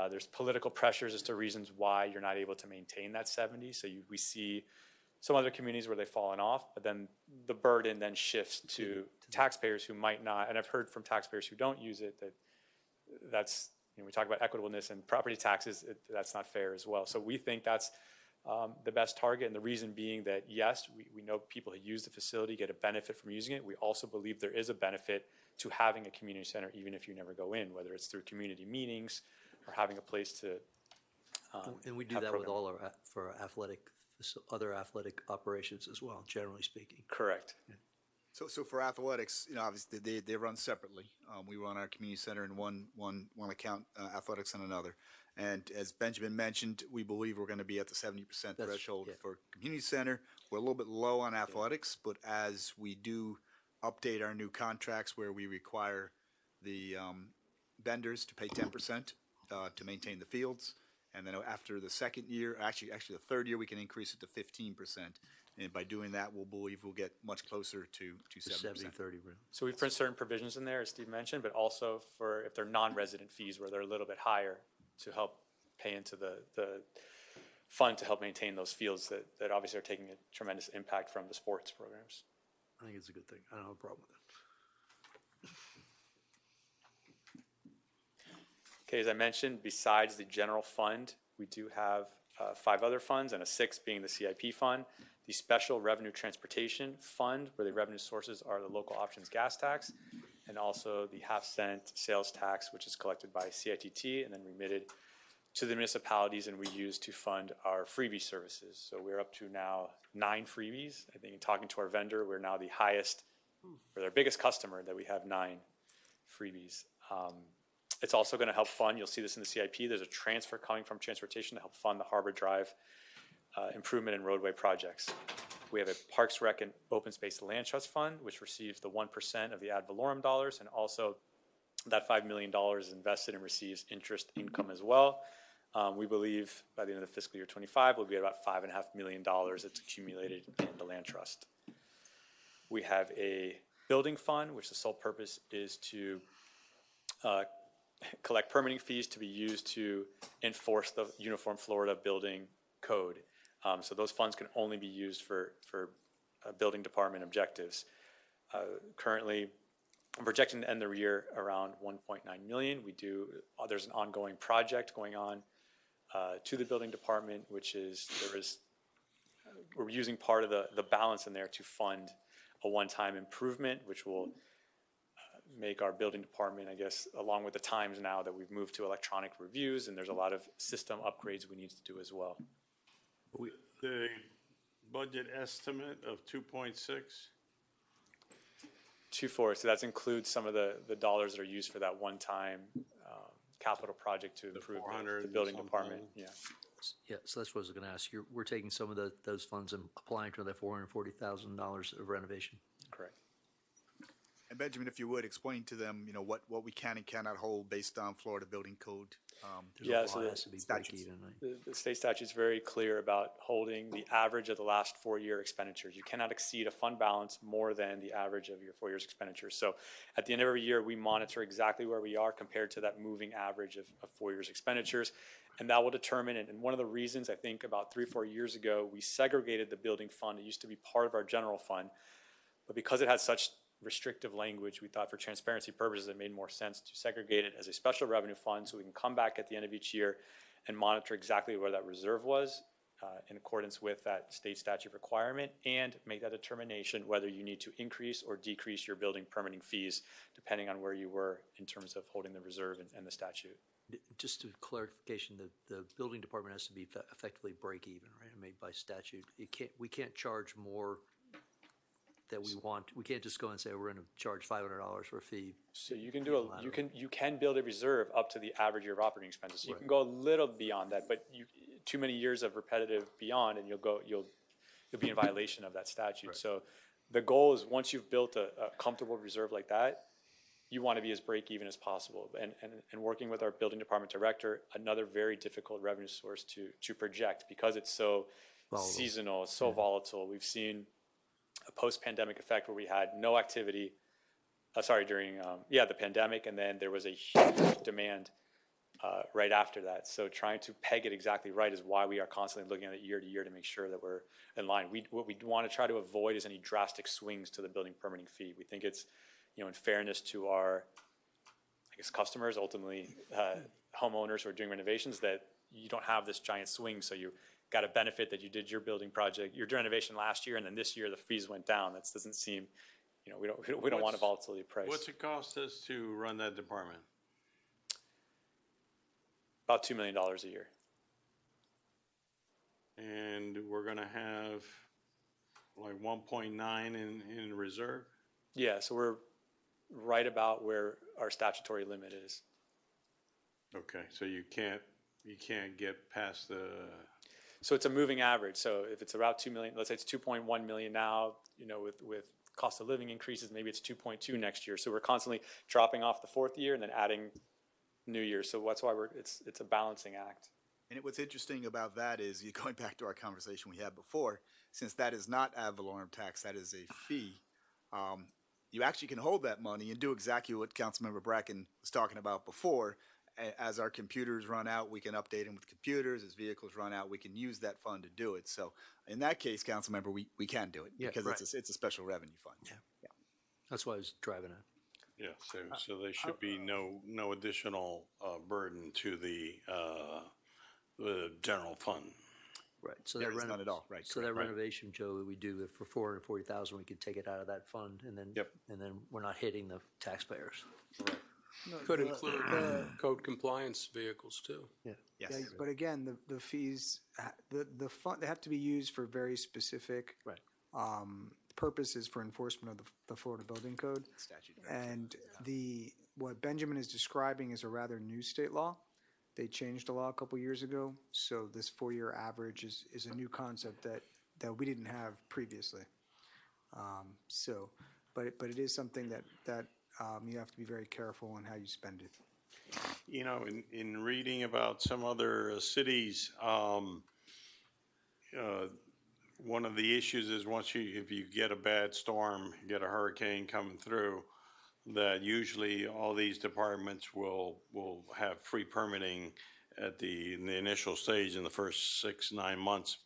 there's political pressures as to reasons why you're not able to maintain that 70. So we see some other communities where they've fallen off, but then the burden then shifts to taxpayers who might not, and I've heard from taxpayers who don't use it that's, we talk about equitableness and property taxes, that's not fair as well. So we think that's the best target, and the reason being that, yes, we know people who use the facility get a benefit from using it. We also believe there is a benefit to having a community center, even if you never go in, whether it's through community meetings or having a place to and we do that with all for our athletic other athletic operations as well, generally speaking. Correct. So for athletics, obviously they run separately. We run our community center in one account, athletics in another. And as Benjamin mentioned, we believe we're going to be at the 70% threshold yeah. for community center. We're a little bit low on athletics, but as we do update our new contracts where we require the vendors to pay 10% to maintain the fields, and then after the second year, actually the third year, we can increase it to 15%. And by doing that, we'll believe we'll get much closer to 70%. 70-30. So we've put certain provisions in there, as Steve mentioned, but also for if they're non-resident fees where they're a little bit higher to help pay into the fund to help maintain those fields that obviously are taking a tremendous impact from the sports programs. I think it's a good thing. I don't have a problem with it. Okay, as I mentioned, besides the general fund, we do have 5 other funds, and a 6th being the CIP fund. The Special Revenue Transportation Fund, where the revenue sources are the local options gas tax, and also the half-cent sales tax, which is collected by CITT and then remitted to the municipalities, and we use to fund our freebie services. So we're up to now 9 freebies. I think in talking to our vendor, we're now the highest, or their biggest customer, that we have 9 freebies. It's also going to help fund, you'll see this in the CIP, there's a transfer coming from transportation to help fund the Harbor Drive improvement and roadway projects. We have a Parks Rec and Open Space Land Trust Fund, which receives the 1% of the ad valorem dollars, and also that $5 million is invested and receives interest income as well. We believe by the end of the fiscal year 25, we'll be at about $5.5 million that's accumulated in the land trust. We have a building fund, which the sole purpose is to collect permitting fees to be used to enforce the Uniform Florida Building Code. So those funds can only be used for building department objectives. Currently, I'm projecting to end the year around 1.9 million. There's an ongoing project going on to the building department, which is, we're using part of the balance in there to fund a one-time improvement, which will make our building department, I guess, along with the times now that we've moved to electronic reviews, and there's a lot of system upgrades we need to do as well. The budget estimate of 2.6? 2.4, so that includes some of the dollars that are used for that one-time capital project to improve the building department. Yeah. Yeah, so that's what I was going to ask. We're taking some of those funds and applying to that $440,000 of renovation. Correct. And Benjamin, if you would, explain to them, what we can and cannot hold based on Florida Building Code. Yeah, so It has to be break even, right? the state statute is very clear about holding the average of the last 4-year expenditures. You cannot exceed a fund balance more than the average of your 4 years expenditures. So at the end of every year, we monitor exactly where we are compared to that moving average of 4 years expenditures. And that will determine, and one of the reasons I think about 3 or 4 years ago, we segregated the building fund. It used to be part of our general fund, but because it had such restrictive language, we thought for transparency purposes it made more sense to segregate it as a special revenue fund so we can come back at the end of each year and monitor exactly where that reserve was in accordance with that state statute requirement, and make that determination whether you need to increase or decrease your building permitting fees depending on where you were in terms of holding the reserve and the statute. Just a clarification, the building department has to be effectively break even, right? I mean, by statute, we can't charge more that we want. We can't just go and say we're going to charge $500 for a fee. So you can you can build a reserve up to the average year of operating expenses. So you can go a little beyond that, but too many years of repetitive beyond, and you'll be in violation of that statute. Right. So the goal is, once you've built a comfortable reserve like that, you want to be as break even as possible. And working with our building department director, another very difficult revenue source to project because it's so volatile. Seasonal, it's so volatile. We've seen a post-pandemic effect where we had no activity, during the pandemic, and then there was a huge demand right after that. So trying to peg it exactly right is why we are constantly looking at it year to year to make sure that we're in line. What we want to try to avoid is any drastic swings to the building permitting fee. We think it's, in fairness to our, customers, ultimately homeowners who are doing renovations, that you don't have this giant swing. So you got a benefit that you did your building project, your renovation last year, and then this year the fees went down. That doesn't seem, we don't want a volatility price. What's it cost us to run that department? About $2 million a year. and we're gonna have like 1.9 in reserve? Yeah, so we're right about where our statutory limit is. Okay, so you can't get past the, So it's a moving average. So if it's about 2 million, let's say it's 2.1 million now, with cost of living increases, maybe it's 2.2 next year. So we're constantly dropping off the fourth year and then adding new years. So that's why it's a balancing act. And what's interesting about that is, you going back to our conversation we had before, since that is not ad valorem tax, that is a fee, you actually can hold that money and do exactly what Councilmember Bracken was talking about before. As our computers run out, we can update them with computers. As vehicles run out, we can use that fund to do it. So in that case, Councilmember, we can do it Yeah, because right. it's a special revenue fund. Yeah. That's what I was driving at. yeah, so there should be no additional burden to the general fund. Right, so There that is none at all, right, So that correct. renovation, Joe, we do, if for 440,000, we could take it out of that fund, and then, Yep. and then we're not hitting the taxpayers. Could include code compliance vehicles too. Yeah. Yes. Yeah, but again, the fees, the fund, they have to be used for very specific Right. purposes for enforcement of the Florida Building Code. Statute. And what Benjamin is describing is a rather new state law. They changed the law a couple years ago, so this 4-year average is a new concept that we didn't have previously. But it is something that you have to be very careful on how you spend it. You know, in reading about some other cities, one of the issues is if you get a bad storm, get a hurricane coming through, that usually all these departments will have free permitting in the initial stage in the first 6-9 months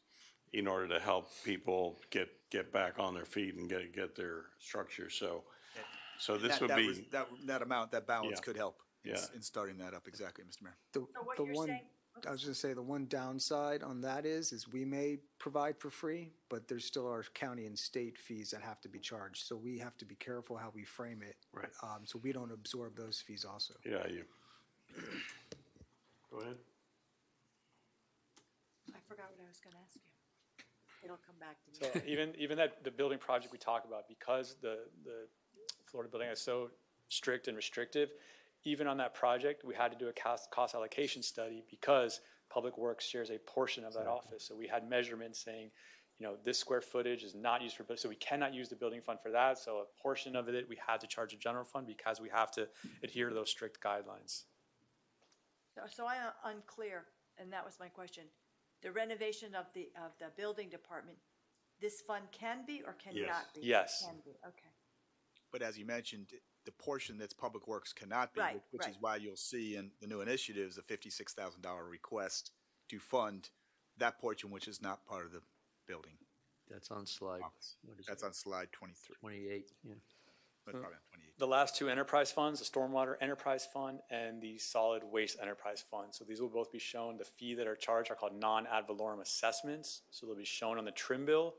in order to help people get back on their feet and get their structure. So this would be. That balance Yeah. could help Yeah. in starting that up. Exactly, Mr. Mayor. The one, I was gonna say, the one downside on that is we may provide for free, but there still are county and state fees that have to be charged. So we have to be careful how we frame it. Right. So we don't absorb those fees also. Yeah, Go ahead. I forgot what I was going to ask you. It'll come back to me. So even that, the building project we talk about, because the Florida building is so strict and restrictive, even on that project, we had to do a cost allocation study because Public Works shares a portion of that office. So we had measurements saying, this square footage is not used so we cannot use the building fund for that. So a portion of it, we had to charge a general fund because we have to adhere to those strict guidelines. So I'm unclear, and that was my question. The renovation of the building department, this fund can be or Yes. cannot be? Yes. Can be, okay. But as you mentioned, the portion that's Public Works cannot be, Right, which is right. why you'll see in the new initiatives a $56,000 request to fund that portion which is not part of the building That's on slide, office. what is That's it, on slide 23. 28, yeah. That's probably on 28. The last two enterprise funds, the Stormwater Enterprise Fund and the Solid Waste Enterprise Fund. So these will both be shown, the fee that are charged are called non-ad valorem assessments. So they'll be shown on the trim bill,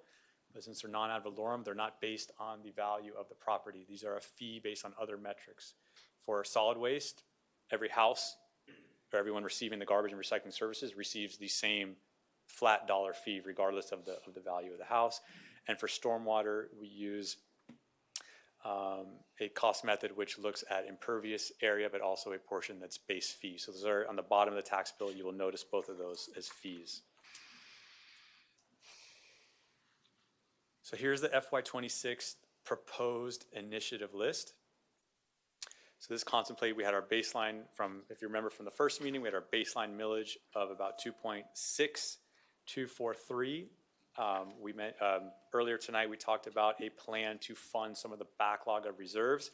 but since they're non-ad valorem, they're not based on the value of the property. These are a fee based on other metrics. For solid waste, every house or everyone receiving the garbage and recycling services receives the same flat dollar fee regardless of the value of the house. And for stormwater, we use a cost method which looks at impervious area, but also a portion that's base fee. So those are on the bottom of the tax bill. You will notice both of those as fees. So here's the FY26 proposed initiative list. So this contemplated, we had our baseline from, if you remember from the first meeting, we had our baseline millage of about 2.6243. Earlier tonight, we talked about a plan to fund some of the backlog of reserves.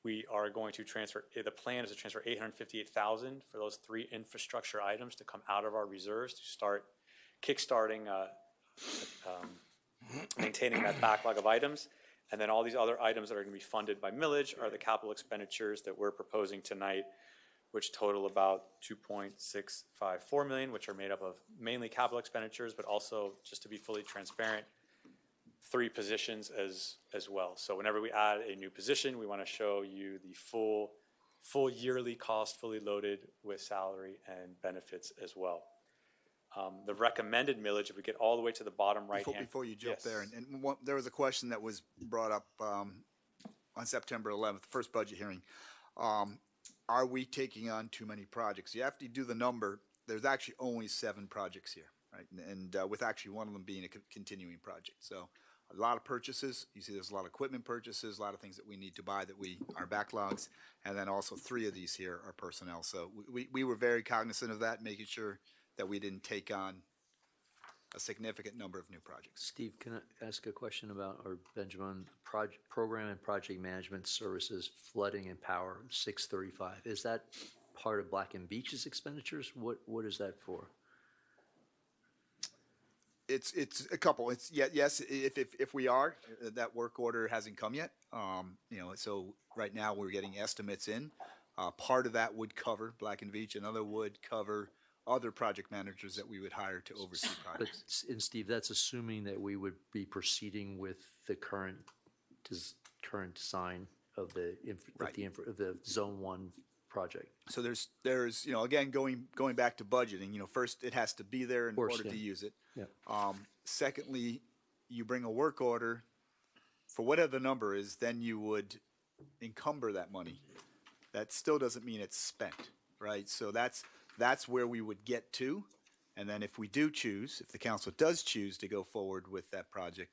We are going to transfer, the plan is to transfer $858,000 for those 3 infrastructure items to come out of our reserves to start kickstarting, maintaining that backlog of items. And then all these other items that are going to be funded by millage are the capital expenditures that we're proposing tonight, which total about $2.654 million, which are made up of mainly capital expenditures, but also, just to be fully transparent, 3 positions as well. So whenever we add a new position, we want to show you the full yearly cost, fully loaded with salary and benefits as well. The recommended millage, if we get all the way to the bottom right hand. Before you jump Yes. there, and there was a question that was brought up on September 11th, first budget hearing. Are we taking on too many projects? You have to do the number. There's actually only 7 projects here, right? And with actually one of them being a continuing project. So a lot of purchases. You see there's a lot of equipment purchases, a lot of things that we need to buy that are backlogs. And then also 3 of these here are personnel. So we were very cognizant of that, making sure that we didn't take on a significant number of new projects. Steve, can I ask a question about, or Benjamin, program and project management services, flooding and power, 635? Is that part of Black and Beach's expenditures? What is that for? It's a couple. It's yes. If we are, that work order hasn't come yet. So right now we're getting estimates in. Part of that would cover Black and Beach. Another would cover other project managers that we would hire to oversee projects. And Steve, that's assuming that we would be proceeding with the current design of the of the Zone 1 project. So there's again going back to budgeting. First it has to be there in order to use it. Yeah. Secondly, you bring a work order for whatever the number is, then you would encumber that money. That still doesn't mean it's spent, right? So that's where we would get to. And then if the council does choose to go forward with that project,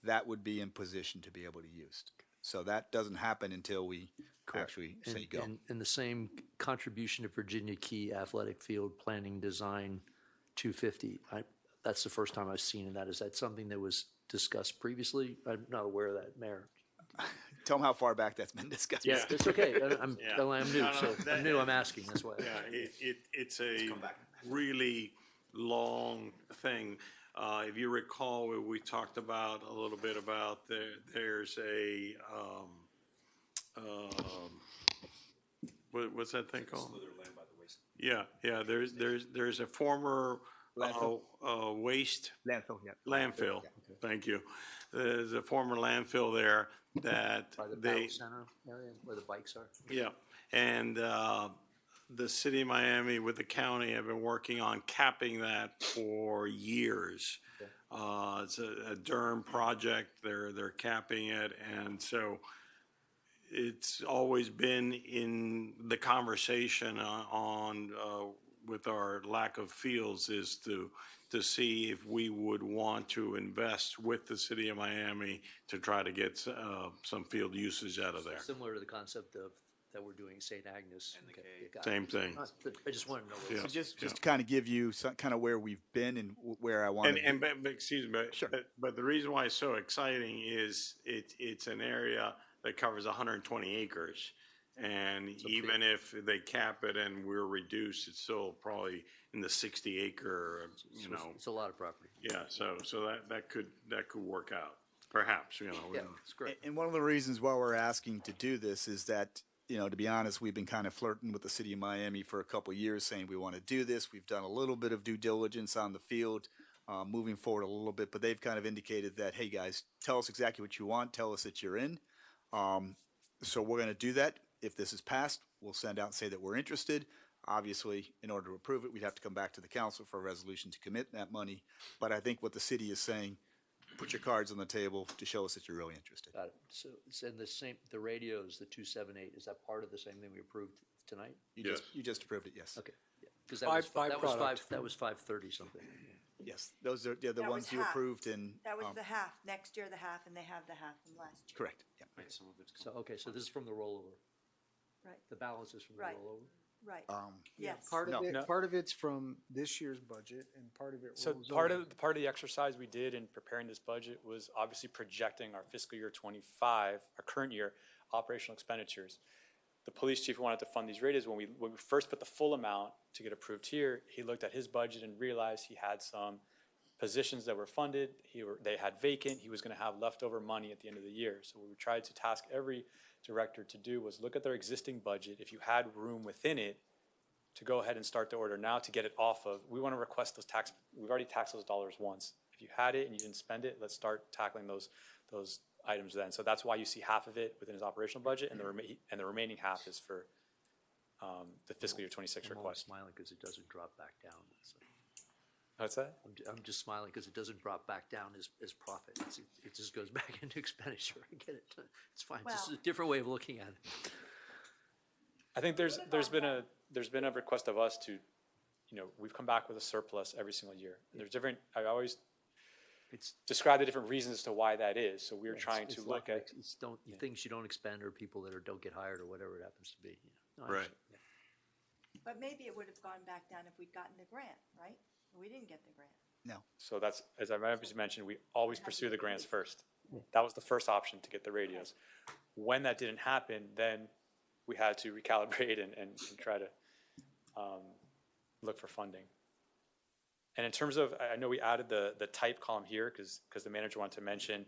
that would be in position to be able to use. So that doesn't happen until we actually say go. And the same contribution to Virginia Key Athletic Field planning design, 250. That's the first time I've seen that. Is that something that was discussed previously? I'm not aware of that, Mayor. Tell them how far back that's been discussed. Yeah. It's okay. I'm Yeah. new, No, so I'm new. I'm asking. That's why. Yeah, it's a really long thing. If you recall, we talked about a little bit about there's a, what's that thing called? Yeah, there's a former waste Landfill, yeah. landfill. Thank you. There's a former landfill there that By the they. Battle Center area where the bikes are. Yeah, and the city of Miami with the county have been working on capping that for years. It's a Durham project. They're capping it, and so it's always been in the conversation on with our lack of fields is to see if we would want to invest with the city of Miami to try to get some field usage out of there. Similar to the concept of that we're doing St. Agnes. Okay, got it. Same thing. I just want to know. Yeah. So just to kind of give you some kind of where we've been and where I want to. But excuse me, Sure. but the reason why it's so exciting is it's an area that covers 120 acres. And even if they cap it and we're reduced, it's still probably in the 60 acre, It's a lot of property. Yeah, so that could work out, perhaps, Yeah, it's great. And one of the reasons why we're asking to do this is that, to be honest, we've been kind of flirting with the city of Miami for a couple of years saying we want to do this. We've done a little bit of due diligence on the field, moving forward a little bit, but they've kind of indicated that, hey guys, tell us exactly what you want. Tell us that you're in. So we're going to do that. If this is passed, we'll send out and say that we're interested. Obviously, in order to approve it, we'd have to come back to the council for a resolution to commit that money. But I think what the city is saying, put your cards on the table to show us that you're really interested. Got it. So it's in the radios, the 278, is that part of the same thing we approved tonight? Yes. You just approved it, yes. Okay. Because that was Byproduct. that was 530 something. Yes, those are the That ones was you half. approved in. That was the half, next year the half, and they have the half from last year. Correct, yeah. So, okay, so this is from the rollover. Right, The balance is from the Right. rollover? right, Yeah, yes. part of No. it, part of it's from this year's budget and part of it So rolls part over. of the exercise we did in preparing this budget was obviously projecting our fiscal year 25, our current year operational expenditures. The police chief wanted to fund these radios. When we first put the full amount to get approved here, he looked at his budget and realized he had some positions that were funded, they had vacant, he was gonna have leftover money at the end of the year. So what we tried to task every director to do was look at their existing budget, if you had room within it, to go ahead and start the order now to get it off of, we wanna request those we've already taxed those dollars once. If you had it and you didn't spend it, let's start tackling those items then. So that's why you see half of it within his operational budget and the remaining half is for the fiscal year 26 I'm only request. smiling because it doesn't drop back down. So. What's that? I'm just smiling because it doesn't drop back down as profit. It just goes back into expenditure. I get it. It's fine. It's just a Well- different way of looking at it. I think there's been a request of us to, you know, we've come back with a surplus every single year. And there's different, I always describe the different reasons as to why that is. So we're trying to look at, Things you don't expend or people that don't get hired or whatever it happens to be. Yeah. No, I Right. understand. Yeah. But maybe it would have gone back down if we'd gotten the grant, right? We didn't get the grant. No. so that's, as I mentioned, we always pursue the grants first. That was the first option to get the radios. When that didn't happen, then we had to recalibrate and try to look for funding. And in terms of, I know we added the type column here because the manager wanted to mention,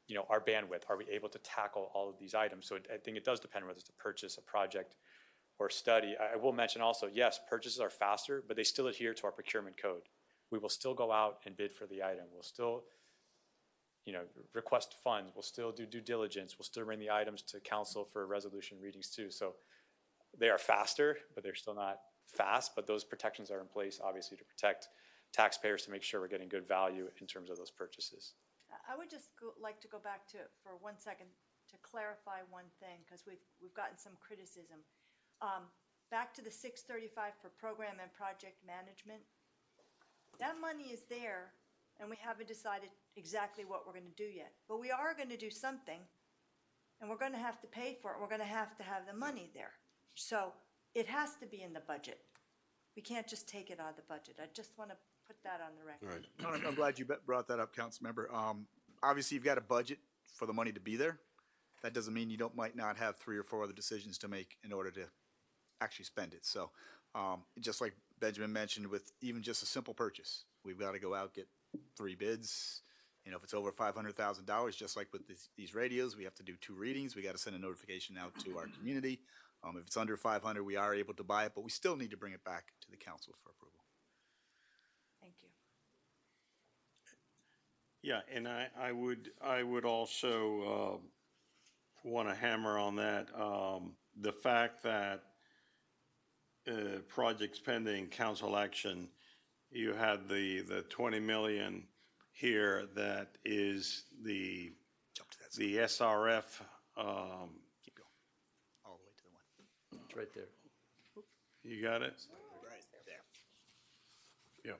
you know, our bandwidth. Are we able to tackle all of these items? So I think it does depend whether it's to purchase, a project, or study. I will mention also, yes, purchases are faster, but they still adhere to our procurement code. We will still go out and bid for the item. We'll still, you know, request funds. We'll still do due diligence. We'll still bring the items to council for resolution readings too. So they are faster, but they're still not fast. But those protections are in place, obviously, to protect taxpayers, to make sure we're getting good value in terms of those purchases. I would just like to go back to, for 1 second, to clarify one thing, because we've gotten some criticism. Back to the 635 for program and project management. That money is there, and we haven't decided exactly what we're going to do yet. But we are going to do something, and we're going to have to pay for it. We're going to have the money there. So it has to be in the budget. We can't just take it out of the budget. I just want to put that on the record. Right. I'm glad you brought that up, Councilmember. Obviously, you've got a budget for the money to be there. That doesn't mean you might not have 3 or 4 other decisions to make in order to actually spend it. So just like Benjamin mentioned, with even just a simple purchase, we've got to go out, get 3 bids. You know, if it's over $500,000, just like with these radios, we have to do 2 readings. We got to send a notification out to our community. If it's under 500, we are able to buy it, but we still need to bring it back to the council for approval. Thank you. Yeah, and I would also want to hammer on that, the fact that projects pending council action, you had the 20 million here that is the Jump to that. the SRF. Keep going. All the way to the one. It's right there. You got it? Right there. Yeah.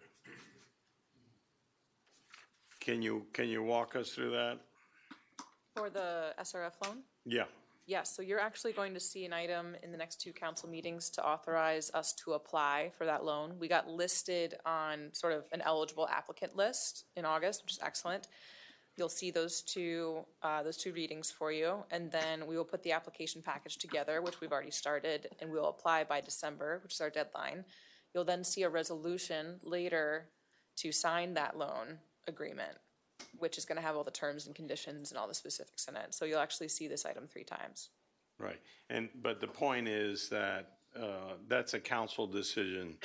Can you walk us through that? For the SRF loan? Yeah. Yes, so you're actually going to see an item in the next 2 council meetings to authorize us to apply for that loan. We got listed on sort of an eligible applicant list in August, which is excellent. You'll see those two readings for you, and then we will put the application package together, which we've already started, and we'll apply by December, which is our deadline. You'll then see a resolution later to sign that loan agreement, which is going to have all the terms and conditions and all the specifics in it. So you'll actually see this item 3 times. Right. But the point is that that's a council decision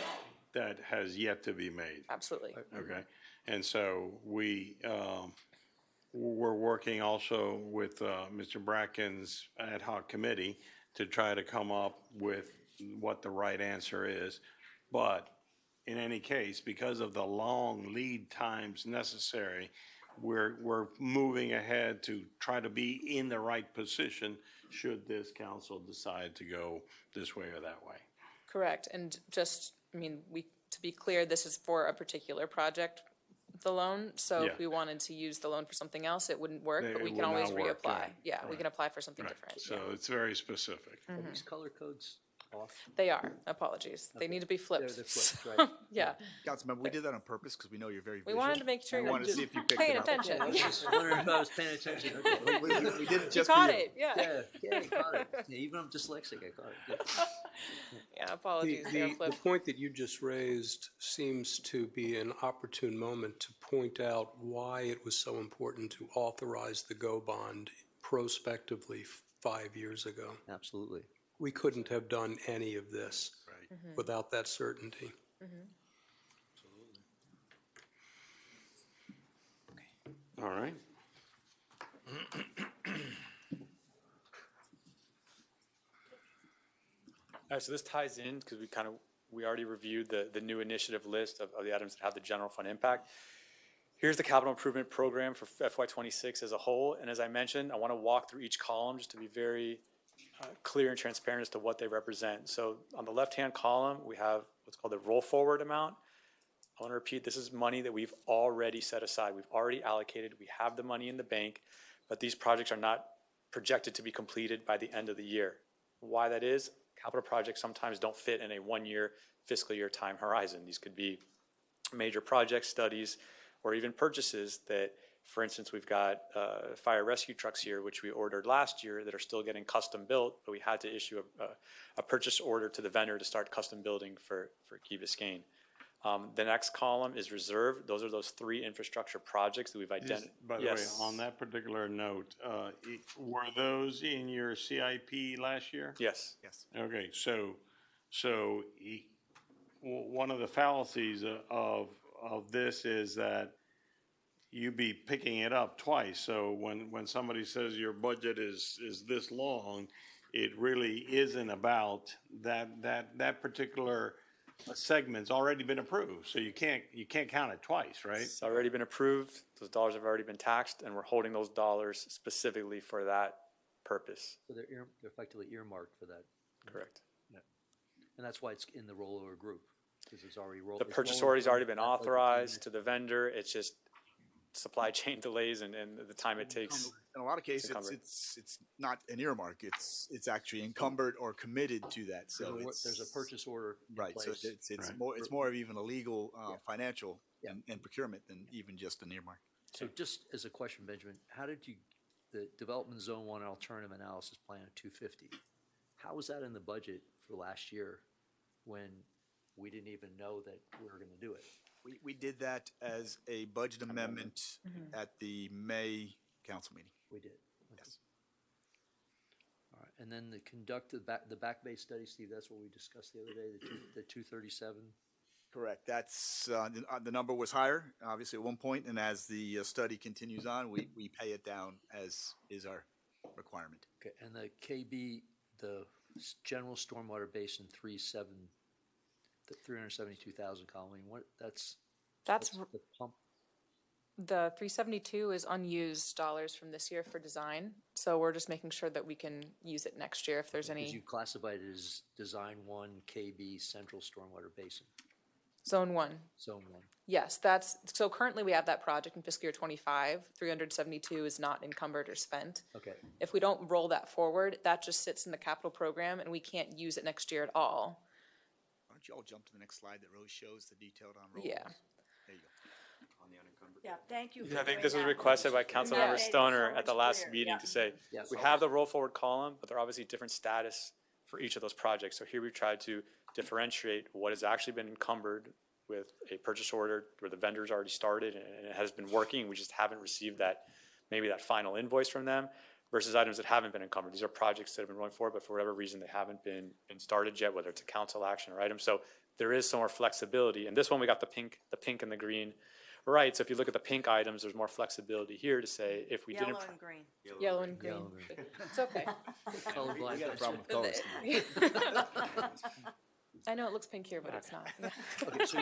that has yet to be made. Absolutely. Okay. And so we're working also with Mr. Bracken's ad hoc committee to try to come up with what the right answer is. But in any case, because of the long lead times necessary, we're moving ahead to try to be in the right position should this council decide to go this way or that way. Correct. And just, I mean, to be clear, this is for a particular project, the loan. So Yeah. if we wanted to use the loan for something else, it wouldn't work, It but we would can always not work, reapply. yeah. Yeah, we can apply for something different. So it's very specific. Are these color codes off? They are, apologies. They need to be flipped. They're flipped, right. Yeah, Councilmember, we did that on purpose because we know you're very we visual. wanted to make sure We you're wanted to see if you picked paying it up. attention. I was just wondering if I was paying attention. Okay. We did it You just for caught you. it, yeah. Yeah, I caught it. Yeah, even I'm dyslexic, I caught it. Good. Yeah, apologies, they are The flipped. point that you just raised seems to be an opportune moment to point out why it was so important to authorize the GO bond prospectively 5 years ago. Absolutely. We couldn't have done any of this without that certainty. All right. So this ties in because we kind of we already reviewed the new initiative list of the items that have the general fund impact. Here's the capital improvement program for FY '26 as a whole. And as I mentioned, I want to walk through each column just to be very clear and transparent as to what they represent. So on the left-hand column, we have what's called the roll forward amount. I want to repeat, this is money that we've already set aside. We've already allocated. We have the money in the bank, but these projects are not projected to be completed by the end of the year. Why that is, capital projects sometimes don't fit in a one-year fiscal year time horizon. These could be major project studies or even purchases that, for instance, we've got fire rescue trucks here, which we ordered last year that are still getting custom built, but we had to issue a purchase order to the vendor to start custom building for Key Biscayne. The next column is reserve. Those are those 3 infrastructure projects that we've identified. By the way, on that particular note, were those in your CIP last year? Yes. Yes. Okay, so one of the fallacies of this is that you be picking it up twice. So when somebody says your budget is this long, it really isn't about that particular segment's already been approved. So you can't count it twice, right? It's already been approved. Those dollars have already been taxed, and we're holding those dollars specifically for that purpose. So they're effectively earmarked for that. Correct. And that's why it's in the rollover group, because it's already rolled. The purchase order's already been authorized to the vendor. It's just supply chain delays and the time it takes. In a lot of cases, encumbered. it's not an earmark. It's actually encumbered or committed to that. So There's a purchase order in right. So place. it's more of even a legal, financial, Yeah. and procurement than even just an earmark. So just as a question, Benjamin, how did you, the Development Zone 1 Alternative Analysis Plan of 250, how was that in the budget for last year when we didn't even know that we were going to do it? We did that as a budget amendment at the May council meeting. We did. Yes. All right, and then the back bay study, Steve, that's what we discussed the other day, the 237. Correct. That's, the number was higher, obviously, at one point, and as the study continues on, we pay it down as is our requirement. Okay, and the KB, the general stormwater basin 372,000 Colleen, That's, what's the pump? the 372 is unused dollars from this year for design. So we're just making sure that we can use it next year if there's Because any you classified it as Design 1 KB Central Stormwater Basin, zone 1. Zone 1. Yes, so currently we have that project in fiscal year '25. 372 is not encumbered or spent. Okay, If we don't roll that forward, that just sits in the capital program and we can't use it next year at all. Why don't you all jump to the next slide that really shows the detailed on rolls? Yeah. There you go. Yeah, thank you. for I think doing this was that. requested by That Councilmember made it Stoner so at the much last clearer, meeting yeah. to say, Yes. we have the roll forward column, but they're obviously different status for each of those projects. So here we tried to differentiate what has actually been encumbered with a purchase order where the vendor's already started and it has been working. We just haven't received maybe that final invoice from them versus items that haven't been encumbered. These are projects that have been going forward, but for whatever reason, they haven't been started yet, whether it's a council action or item. So there is some more flexibility. And this one, we got the pink and the green. Right, so if you look at the pink items, there's more flexibility here to say if we didn't. Yellow and green. Yellow and green. Yellow and green. It's okay. Colorblind. We got a problem with colors. I know it looks pink here, but it's not. Yeah. Okay, so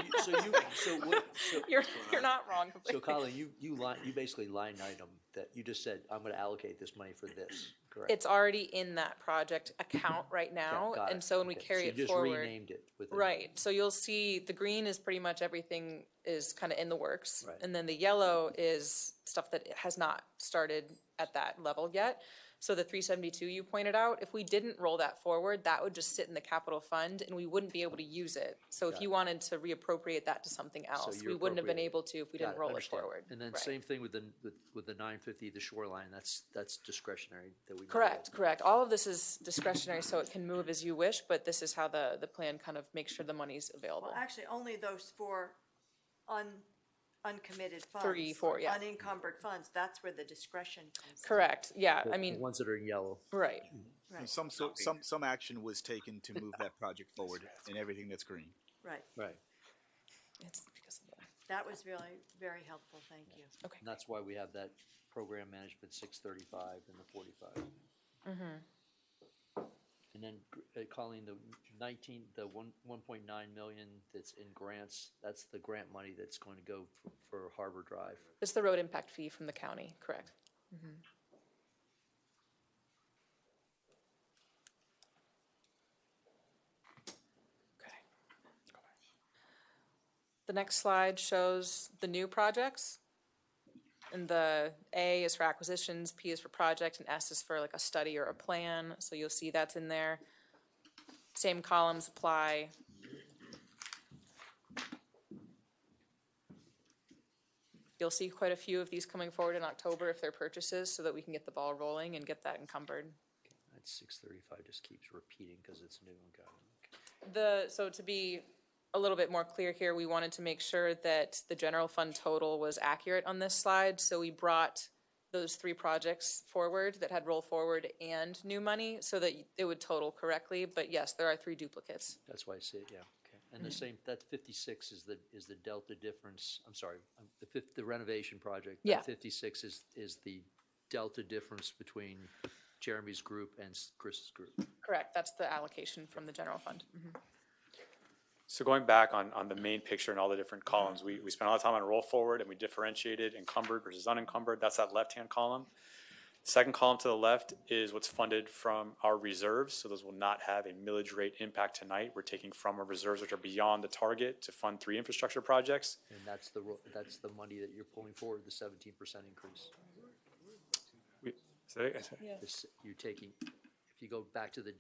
You're not wrong so completely. Colleen, you basically line item that you just said, I'm going to allocate this money for this, correct? It's already in that project account right now, Got it. and so when we Okay, carry so it you just forward. renamed it with. Right, so you'll see the green is pretty much everything is kind of in the works. Right. And then the yellow is stuff that has not started at that level yet. So the 372 you pointed out, if we didn't roll that forward, that would just sit in the capital fund and we wouldn't be able to use it. So if you wanted to reappropriate that to something else, we you're wouldn't have been appropriating. able to if we Got didn't roll it understand. forward. And then Right. same thing with the 950, the shoreline, that's discretionary that we. Correct. All of this is discretionary, so it can move as you wish, but this is how the plan kind of makes sure the money's available. Well, actually, only those 4 uncommitted funds. 3, 4, yeah. Unencumbered funds, that's where the discretion comes in. Correct, yeah, The I mean, ones that are in yellow. right. Right, Some action was taken to move that project forward and everything that's green. right. Right. It's because of that. That was really very helpful, thank you. Okay. And that's why we have that program management 635 and the 45. And And then, Colleen, the 1.9 million that's in grants, that's the grant money that's going to go for Harbor Drive. It's the road impact fee from the county, correct? Okay. The next slide shows the new projects. And the A is for acquisitions, P is for project, and S is for like a study or a plan. So you'll see that's in there. Same columns apply. You'll see quite a few of these coming forward in October if they're purchases, so that we can get the ball rolling and get that encumbered. That 635 just keeps repeating because it's new and got it. So to be a little bit more clear here, we wanted to make sure that the general fund total was accurate on this slide, so we brought those 3 projects forward that had roll forward and new money so that it would total correctly, but yes, there are 3 duplicates. That's why I see it, yeah, okay. And the same, that 56 is the delta difference, I'm sorry, the renovation project. Yeah. That 56 is the delta difference between Jeremy's group and Chris's group. Correct, that's the allocation from the general fund. So going back on the main picture and all the different columns, we spent a lot of time on roll forward and we differentiated encumbered versus unencumbered. That's that left-hand column. Second column to the left is what's funded from our reserves. So those will not have a millage rate impact tonight. We're taking from our reserves, which are beyond the target, to fund 3 infrastructure projects. And that's the money that you're pulling forward, the 17% increase. You're taking, if you go back to the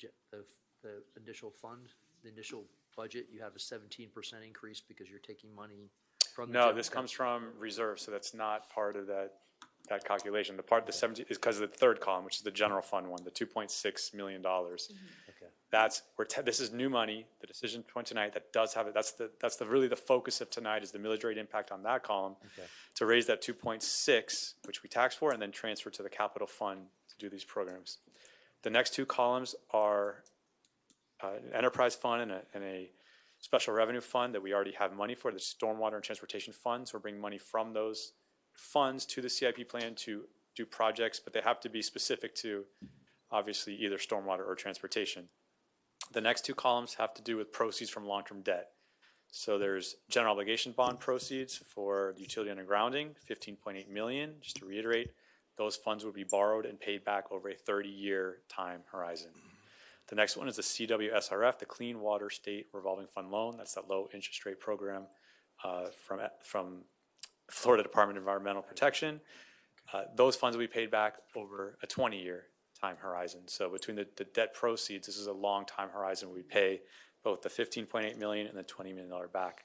initial fund, the initial budget, you have a 17% increase because you're taking money from the. No, this comes from reserves, so that's not part of that calculation. The part, the 17, is because of the third column, which is the general fund one, the $2.6 million. Okay. That's where this is new money. The decision point tonight that does have it. That's really the focus of tonight is the millage rate impact on that column. Okay. To raise that 2.6, which we tax for, and then transfer to the capital fund to do these programs. The next 2 columns are an enterprise fund and a special revenue fund that we already have money for, the stormwater and transportation funds. We're bringing money from those funds to the CIP plan to do projects, but they have to be specific to, obviously, either stormwater or transportation. The next 2 columns have to do with proceeds from long-term debt. So there's general obligation bond proceeds for the utility undergrounding, $15.8 million. Just to reiterate, those funds would be borrowed and paid back over a 30-year time horizon. The next one is the CWSRF, the Clean Water State Revolving Fund Loan. That's that low interest rate program from Florida Department of Environmental Protection. Those funds will be paid back over a 20-year time horizon. So between the debt proceeds, this is a long time horizon where we pay both the $15.8 million and the $20 million back.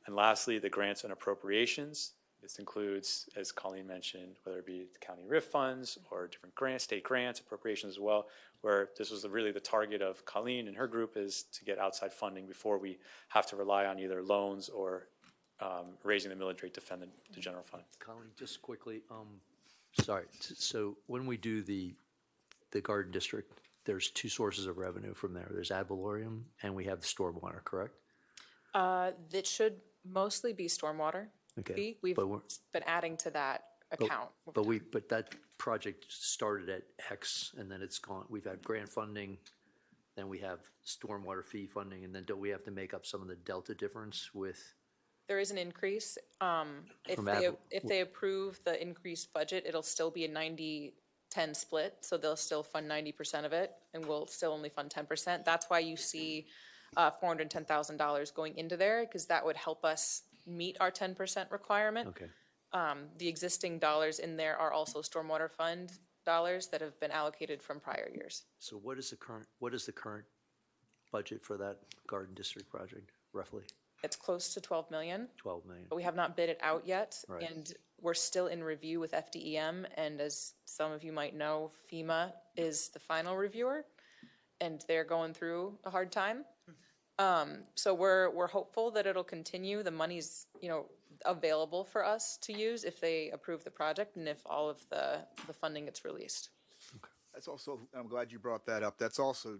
And lastly, the grants and appropriations. This includes, as Colleen mentioned, whether it be the county RIF funds or different grants, state grants, appropriations as well, where this was really the target of Colleen and her group is to get outside funding before we have to rely on either loans or raising the millage rate to fund the general fund. Colleen, just quickly, sorry, so when we do the garden district, there's 2 sources of revenue from there. There's ad valorem and we have the stormwater, correct? That should mostly be stormwater Okay, fee. We've but we're- been adding to that account. But that project started at X and then it's gone, we've had grant funding, then we have stormwater fee funding, and then don't we have to make up some of the delta difference with? There is an increase. If From if they approve the increased budget, it'll still be a 90-10 split, so they'll still fund 90% of it, and we'll still only fund 10%. That's why you see $410,000 going into there, because that would help us meet our 10% requirement. Okay. The existing dollars in there are also stormwater fund dollars that have been allocated from prior years. So what is the current budget for that garden district project, roughly? It's close to 12 million. 12 million. But we have not bid it out yet. Right. And we're still in review with FDEM. And as some of you might know, FEMA is the final reviewer, and they're going through a hard time. So we're hopeful that it'll continue. The money's, available for us to use if they approve the project and if all of the funding gets released. That's also, I'm glad you brought that up. That's also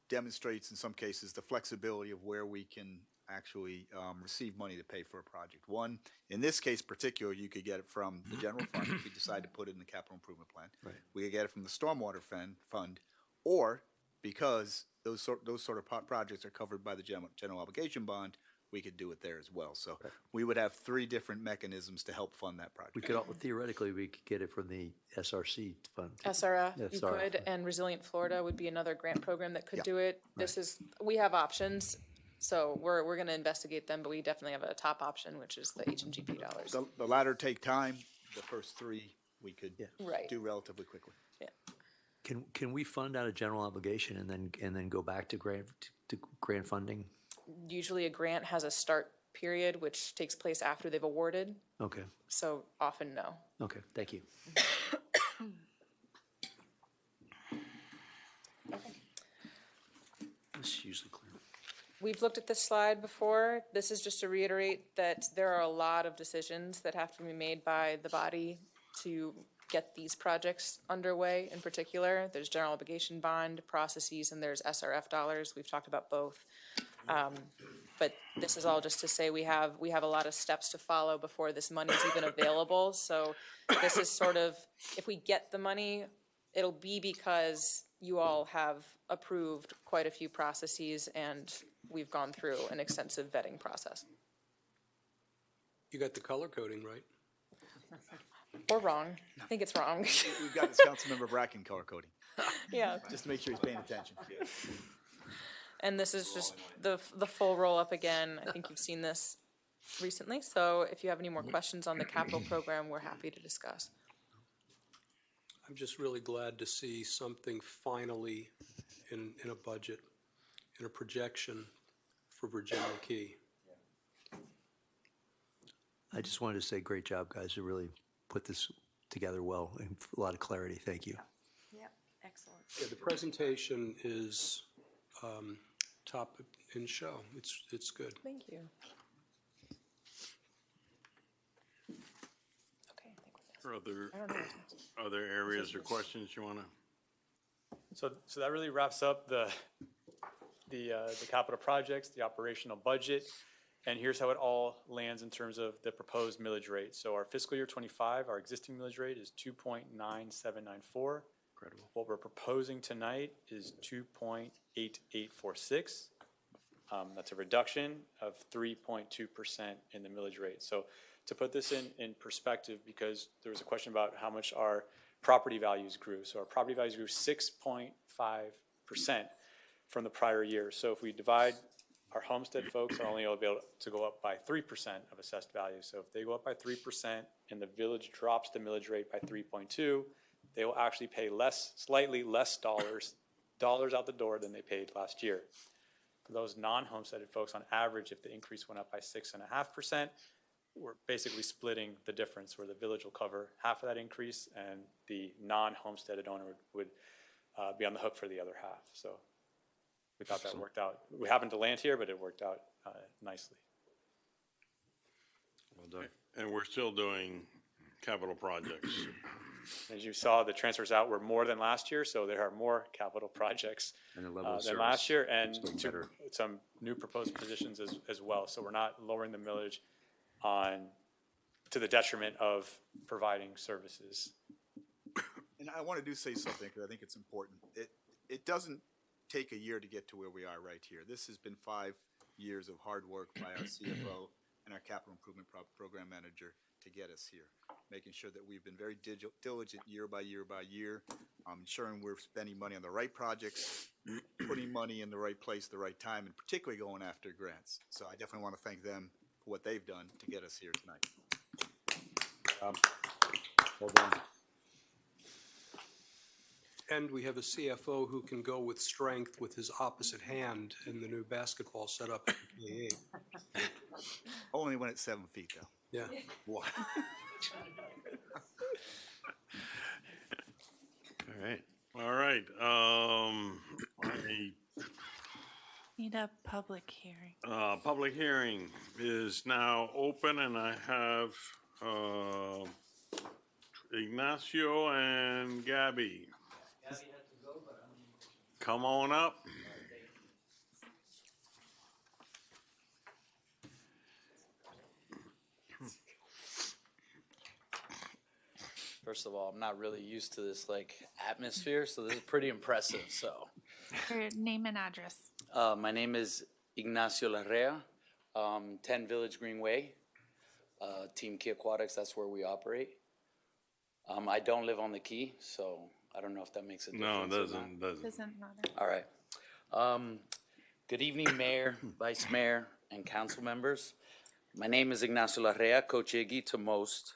demonstrates in some cases the flexibility of where we can actually receive money to pay for a project. One, in this case particular, you could get it from the general fund if we decide to put it in the capital improvement plan. Right. We could get it from the stormwater fund, or because those sort of projects are covered by the general obligation bond, we could do it there as well. So we would have 3 different mechanisms to help fund that project. We could, theoretically, we could get it from the SRC fund. SRF, you SRF. could, and Resilient Florida would be another grant program that could Yeah. do it. We have options, so we're gonna investigate them, but we definitely have a top option, which is the HMGP dollars. The latter take time. The first 3 we could Right. do relatively quickly. Can we fund out of general obligation and then go back to grant funding? Usually a grant has a start period, which takes place after they've awarded, Okay, so often no. okay, thank you. This is usually clear. We've looked at this slide before. This is just to reiterate that there are a lot of decisions that have to be made by the body to get these projects underway in particular. There's general obligation bond processes and there's SRF dollars. We've talked about both. But this is all just to say we have a lot of steps to follow before this money is even available. So this is sort of, if we get the money, it'll be because you all have approved quite a few processes and we've gone through an extensive vetting process. You got the color coding right. Or wrong. I think it's wrong. We've got this Councilmember Bracken color coding, Yeah. just to make sure he's paying attention. And this is just the full roll-up again. I think you've seen this recently. So if you have any more questions on the capital program, we're happy to discuss. I'm just really glad to see something finally in a budget, in a projection for Virginia Key. I just wanted to say, great job, guys. You really put this together well and a lot of clarity. Thank you. Yep, excellent. Yeah, the presentation is top in show. It's good. Thank you. Okay, I think we're Are I don't know what's next. other areas or questions you want to? So that really wraps up the capital projects, the operational budget, and here's how it all lands in terms of the proposed millage rate. So our fiscal year '25, our existing millage rate is 2.9794. Incredible. What we're proposing tonight is 2.8846. That's a reduction of 3.2% in the millage rate. So to put this in perspective, because there was a question about how much our property values grew. So our property values grew 6.5% from the prior year. So if we divide, our homestead folks are only able to go up by 3% of assessed value. So if they go up by 3% and the village drops the millage rate by 3.2, they will actually pay slightly less dollars out the door than they paid last year. For those non-homesteaded folks, on average, if the increase went up by 6.5%, we're basically splitting the difference where the village will cover half of that increase and the non-homesteaded owner would be on the hook for the other half. So we thought that worked out. We happened to land here, but it worked out nicely. Well done. And we're still doing capital projects. As you saw, the transfers out were more than last year, so there are more capital projects And the level of than service last year, and is getting better. some new proposed positions as well. So we're not lowering the millage to the detriment of providing services. And I want to say something because I think it's important. It doesn't take a year to get to where we are right here. This has been 5 years of hard work by our CFO and our capital improvement program manager to get us here, making sure that we've been very diligent year by year by year, ensuring we're spending money on the right projects, putting money in the right place at the right time, and particularly going after grants. So I definitely want to thank them for what they've done to get us here tonight. Well done. And we have a CFO who can go with strength with his opposite hand in the new basketball setup at the PAA. Only when it's 7 feet, though. Yeah. All right. All right. Need a public hearing. Public hearing is now open, and I have Ignacio and Gabby. Come on up. First of all, I'm not really used to this like atmosphere, so this is pretty impressive. So Your name and address. My name is Ignacio Larrea, 10 Village Greenway, Team Key Aquatics, that's where we operate. I don't live on the key, so I don't know if that makes a No, difference. it or not. doesn't. Doesn't matter. All right. Good evening, Mayor, Vice Mayor, and council members. My name is Ignacio Larrea, Coach Iggy to most.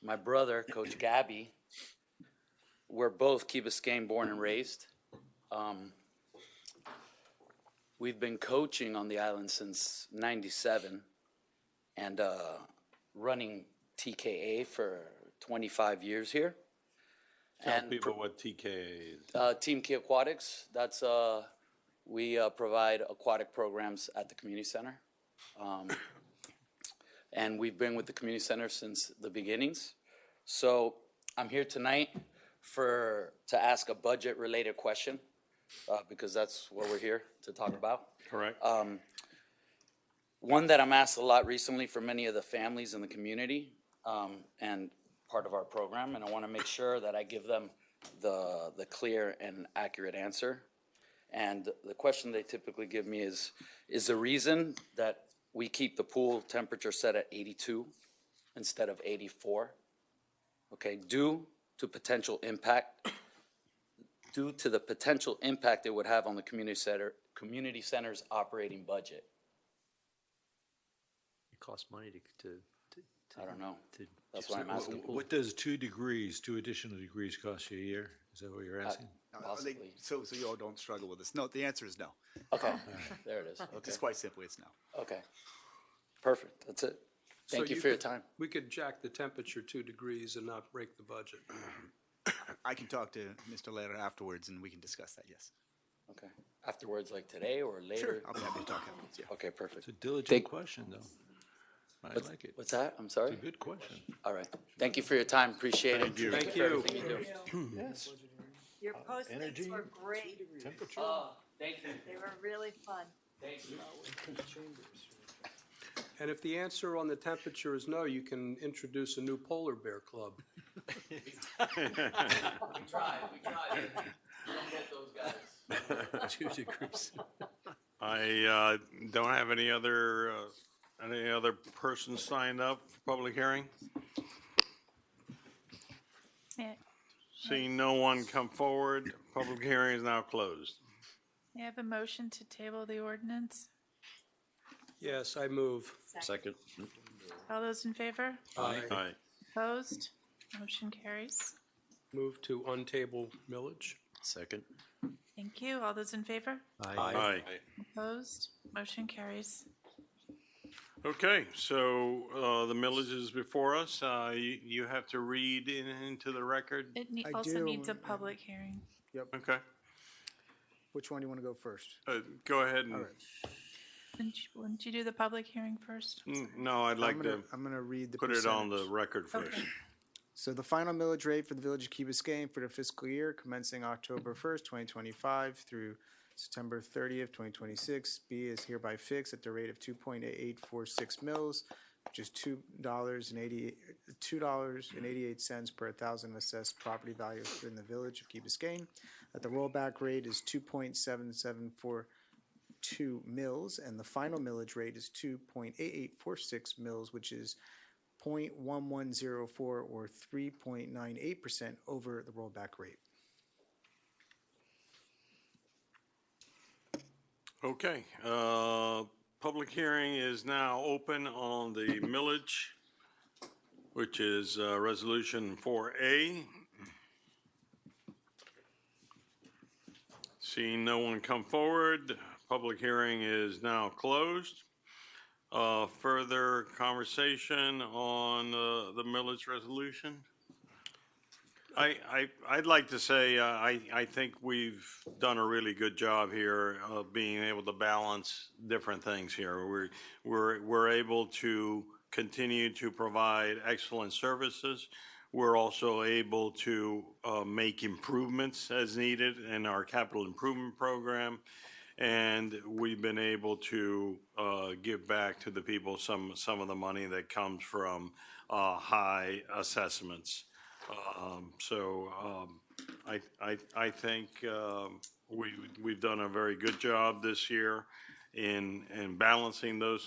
My brother, Coach Gabby, we're both Key Biscayne born and raised. We've been coaching on the island since '97 and running TKA for 25 years here. Tell people what TKA is. Team Key Aquatics, that's, we provide aquatic programs at the community center. And we've been with the community center since the beginnings. So I'm here tonight to ask a budget-related question, because that's what we're here to talk about. Correct. One that I'm asked a lot recently from many of the families in the community, and part of our program, and I want to make sure that I give them the clear and accurate answer. And the question they typically give me is the reason that we keep the pool temperature set at 82 instead of 84, okay, due to the potential impact it would have on the community center's operating budget? It costs money to I don't know. That's So why I'm asking. What does 2 additional degrees cost you a year? Is that what you're asking? Possibly. So you all don't struggle with this. No, the answer is no. Okay, there it is. Okay, Just quite simply, it's no. okay. Perfect, that's it. Thank So you for your could- time. We could jack the temperature 2 degrees and not break the budget. I can talk to Mr. Lehrer afterwards, and we can discuss that, yes. Okay. Afterwards, like today or later? Sure, I'll be happy to talk afterwards, yeah. Okay, perfect. It's a diligent Thank- question, though. I What's- like it. What's that? I'm sorry? It's a good question. All right. Thank you for your time. Appreciate it. Thank you. Thank for you. everything you do. Yes. Your postings were great. Temperature. Thank you. They were really fun. Thank you. And if the answer on the temperature is no, you can introduce a new polar bear club. We tried. Don't get those guys. 2 degrees. I don't have any other persons signed up for public hearing. Yeah. Seeing no one come forward, public hearing is now closed. You have a motion to table the ordinance? Yes, I move. Second. All those in favor? I Aye. Opposed? Motion carries. move to untable millage. Second. Thank you. All those in favor? Aye. Opposed? Motion carries. Okay, so the millage is before us. You have to read into the record. It I also do, needs a and- public hearing. Okay, Which one do you want to go first? go ahead and, All right. Wouldn't you do the public hearing first? no, I'd like to I'm gonna read the put it on the percentage. record first. Okay. So the final millage rate for the Village of Key Biscayne for the fiscal year commencing October 1st, 2025 through September 30th, 2026, B is hereby fixed at the rate of 2.8846 mils, which is $2.88 per thousand assessed property value in the Village of Key Biscayne. That the rollback rate is 2.7742 mils, and the final millage rate is 2.8846 mils, which is 0.1104 or 3.98% over the rollback rate. Okay, public hearing is now open on the millage, which is Resolution 4A. Seeing no one come forward, public hearing is now closed. Further conversation on the millage resolution? I'd like to say, I think we've done a really good job here of being able to balance different things here. We're able to continue to provide excellent services. We're also able to make improvements as needed in our capital improvement program. And we've been able to give back to the people some of the money that comes from high assessments. I think we've done a very good job this year in balancing those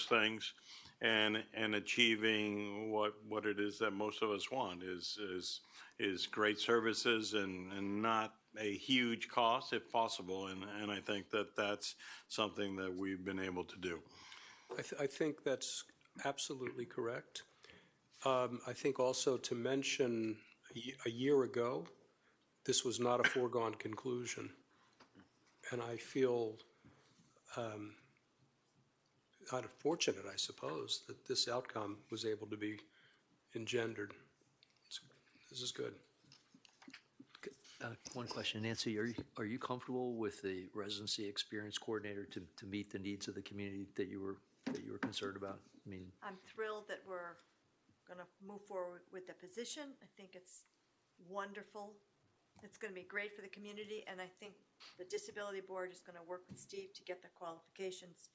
things and achieving what it is that most of us want is great services and not a huge cost if possible. And I think that that's something that we've been able to do. I think that's absolutely correct. I think also to mention, a year ago, this was not a foregone conclusion. And I feel kind of fortunate, I suppose, that this outcome was able to be engendered. This is good. One question, Nancy, are you comfortable with the residency experience coordinator to meet the needs of the community that you were concerned about? I mean, I'm thrilled that we're going to move forward with the position. I think it's wonderful. It's going to be great for the community, and I think the Disability Board is going to work with Steve to get the qualifications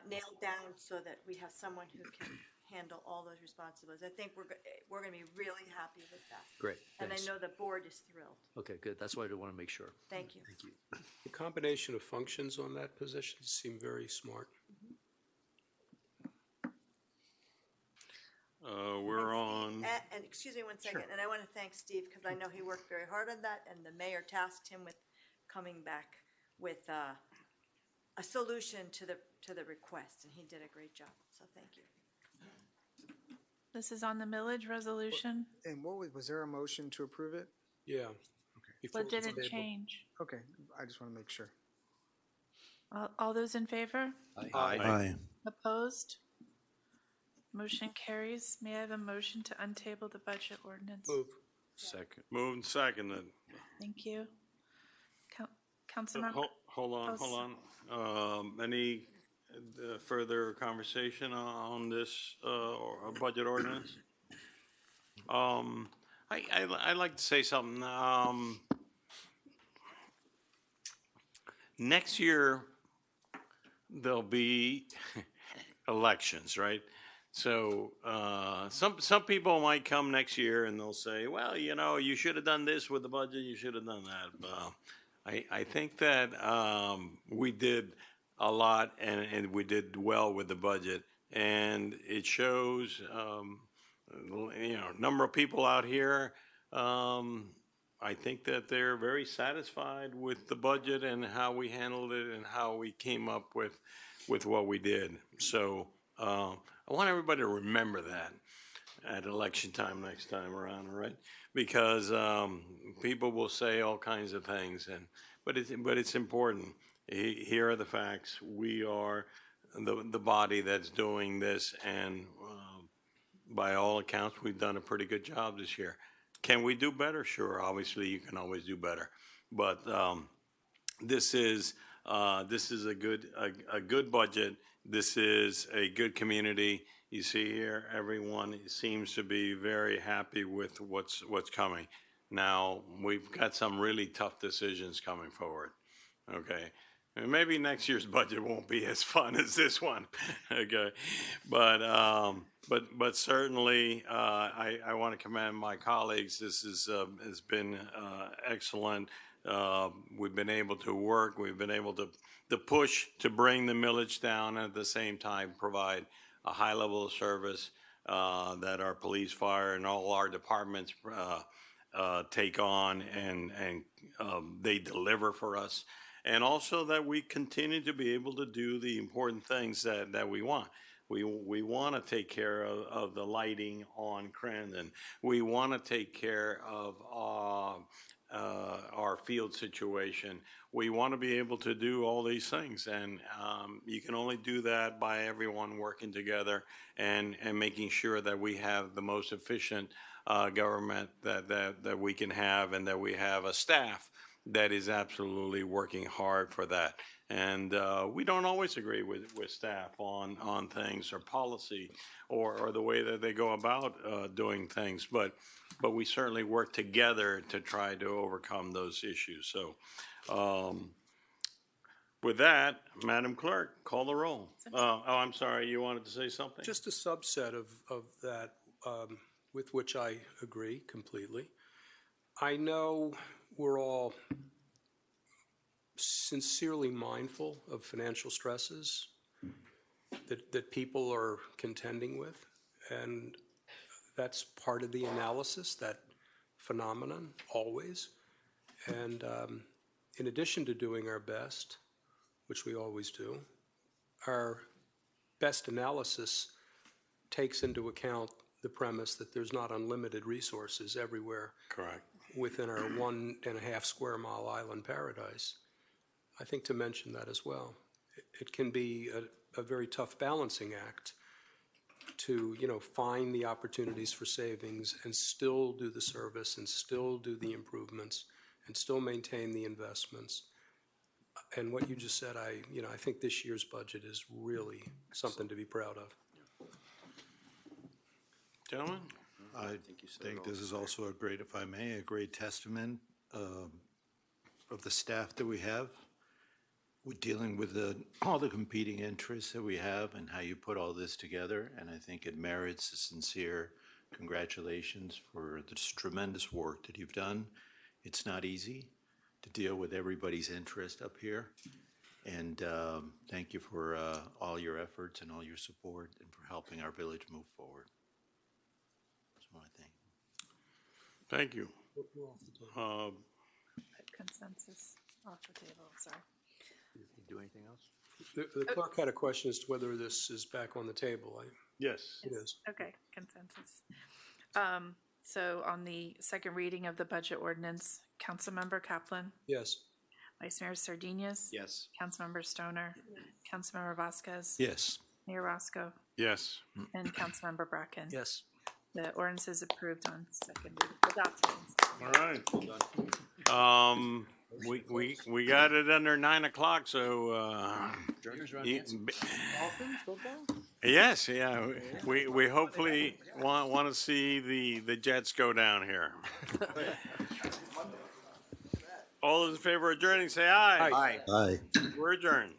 nailed down so that we have someone who can handle all those responsibilities. I think we're going to be really happy with that. great, And I thanks. know the board is thrilled. Okay, good, that's why I want to make sure. Thank you. Thank you. The combination of functions on that position seem very smart. We're on. And excuse me one second, and I want to thank Steve because I know he worked very hard on that, and the mayor tasked him with coming back with a solution to the request, and he did a great job. So thank you. This is on the millage resolution. And was there a motion to approve it? Yeah. Before What it was didn't tabled. change? Okay, I just want to make sure. All those in favor? Aye. Opposed? Motion carries. May I have a motion to untable the budget ordinance? Move. Second. Moved and seconded. Thank you. Councilmember, Hold on. Any further conversation on this budget ordinance? I'd like to say something. Next year, there'll be elections, right? So some people might come next year and they'll say, well, you should have done this with the budget, you should have done that. I think that we did a lot and we did well with the budget. And it shows, number of people out here, I think that they're very satisfied with the budget and how we handled it and how we came up with what we did. So I want everybody to remember that at election time next time around, all right? Because people will say all kinds of things, but it's important. Here are the facts. We are the body that's doing this, and by all accounts, we've done a pretty good job this year. Can we do better? Sure. Obviously, you can always do better, but this is a good budget. This is a good community. You see here, everyone seems to be very happy with what's coming. Now, we've got some really tough decisions coming forward, okay? And maybe next year's budget won't be as fun as this one, okay? But certainly, I want to commend my colleagues. This has been excellent. We've been able to work. We've been able to push to bring the millage down and at the same time provide a high level of service that our police, fire, and all our departments take on and they deliver for us. And also that we continue to be able to do the important things that we want. We want to take care of the lighting on Crandon. We want to take care of our field situation. We want to be able to do all these things, and you can only do that by everyone working together and making sure that we have the most efficient government that we can have, and that we have a staff that is absolutely working hard for that. And we don't always agree with staff on things or policy or the way that they go about doing things, but we certainly work together to try to overcome those issues. So with that, Madam Clerk, call the roll. I'm sorry, you wanted to say something? Just a subset of that with which I agree completely. I know we're all sincerely mindful of financial stresses that people are contending with, and that's part of the analysis, that phenomenon, always. And in addition to doing our best, which we always do, our best analysis takes into account the premise that there's not unlimited resources everywhere Correct. within our 1.5 square mile island paradise. I think to mention that as well. It can be a very tough balancing act to, find the opportunities for savings and still do the service and still do the improvements and still maintain the investments. And what you just said, I think this year's budget is really something to be proud of. Gentlemen? I think this is also a great, if I may, a great testament of the staff that we have with dealing with all the competing interests that we have and how you put all this together. And I think it merits a sincere congratulations for this tremendous work that you've done. It's not easy to deal with everybody's interest up here. And thank you for all your efforts and all your support and for helping our village move forward. That's what I think. Thank you. Consensus off the table, sorry. Do anything else? The clerk had a question as to whether this is back on the table. Yes. It is. Okay, consensus. So on the second reading of the budget ordinance, Councilmember Kaplan, Yes. Vice Mayor Sardinius, Yes. Councilmember Stoner, Councilmember Vasquez, Yes. Mayor Roscoe, Yes. and Councilmember Bracken. Yes. The ordinance is approved on second reading, adopted. All right. We got it under 9 o'clock, so, yes, yeah, we hopefully want to see the Jets go down here. All those in favor of adjourning, say aye. Aye. Aye. We're adjourned.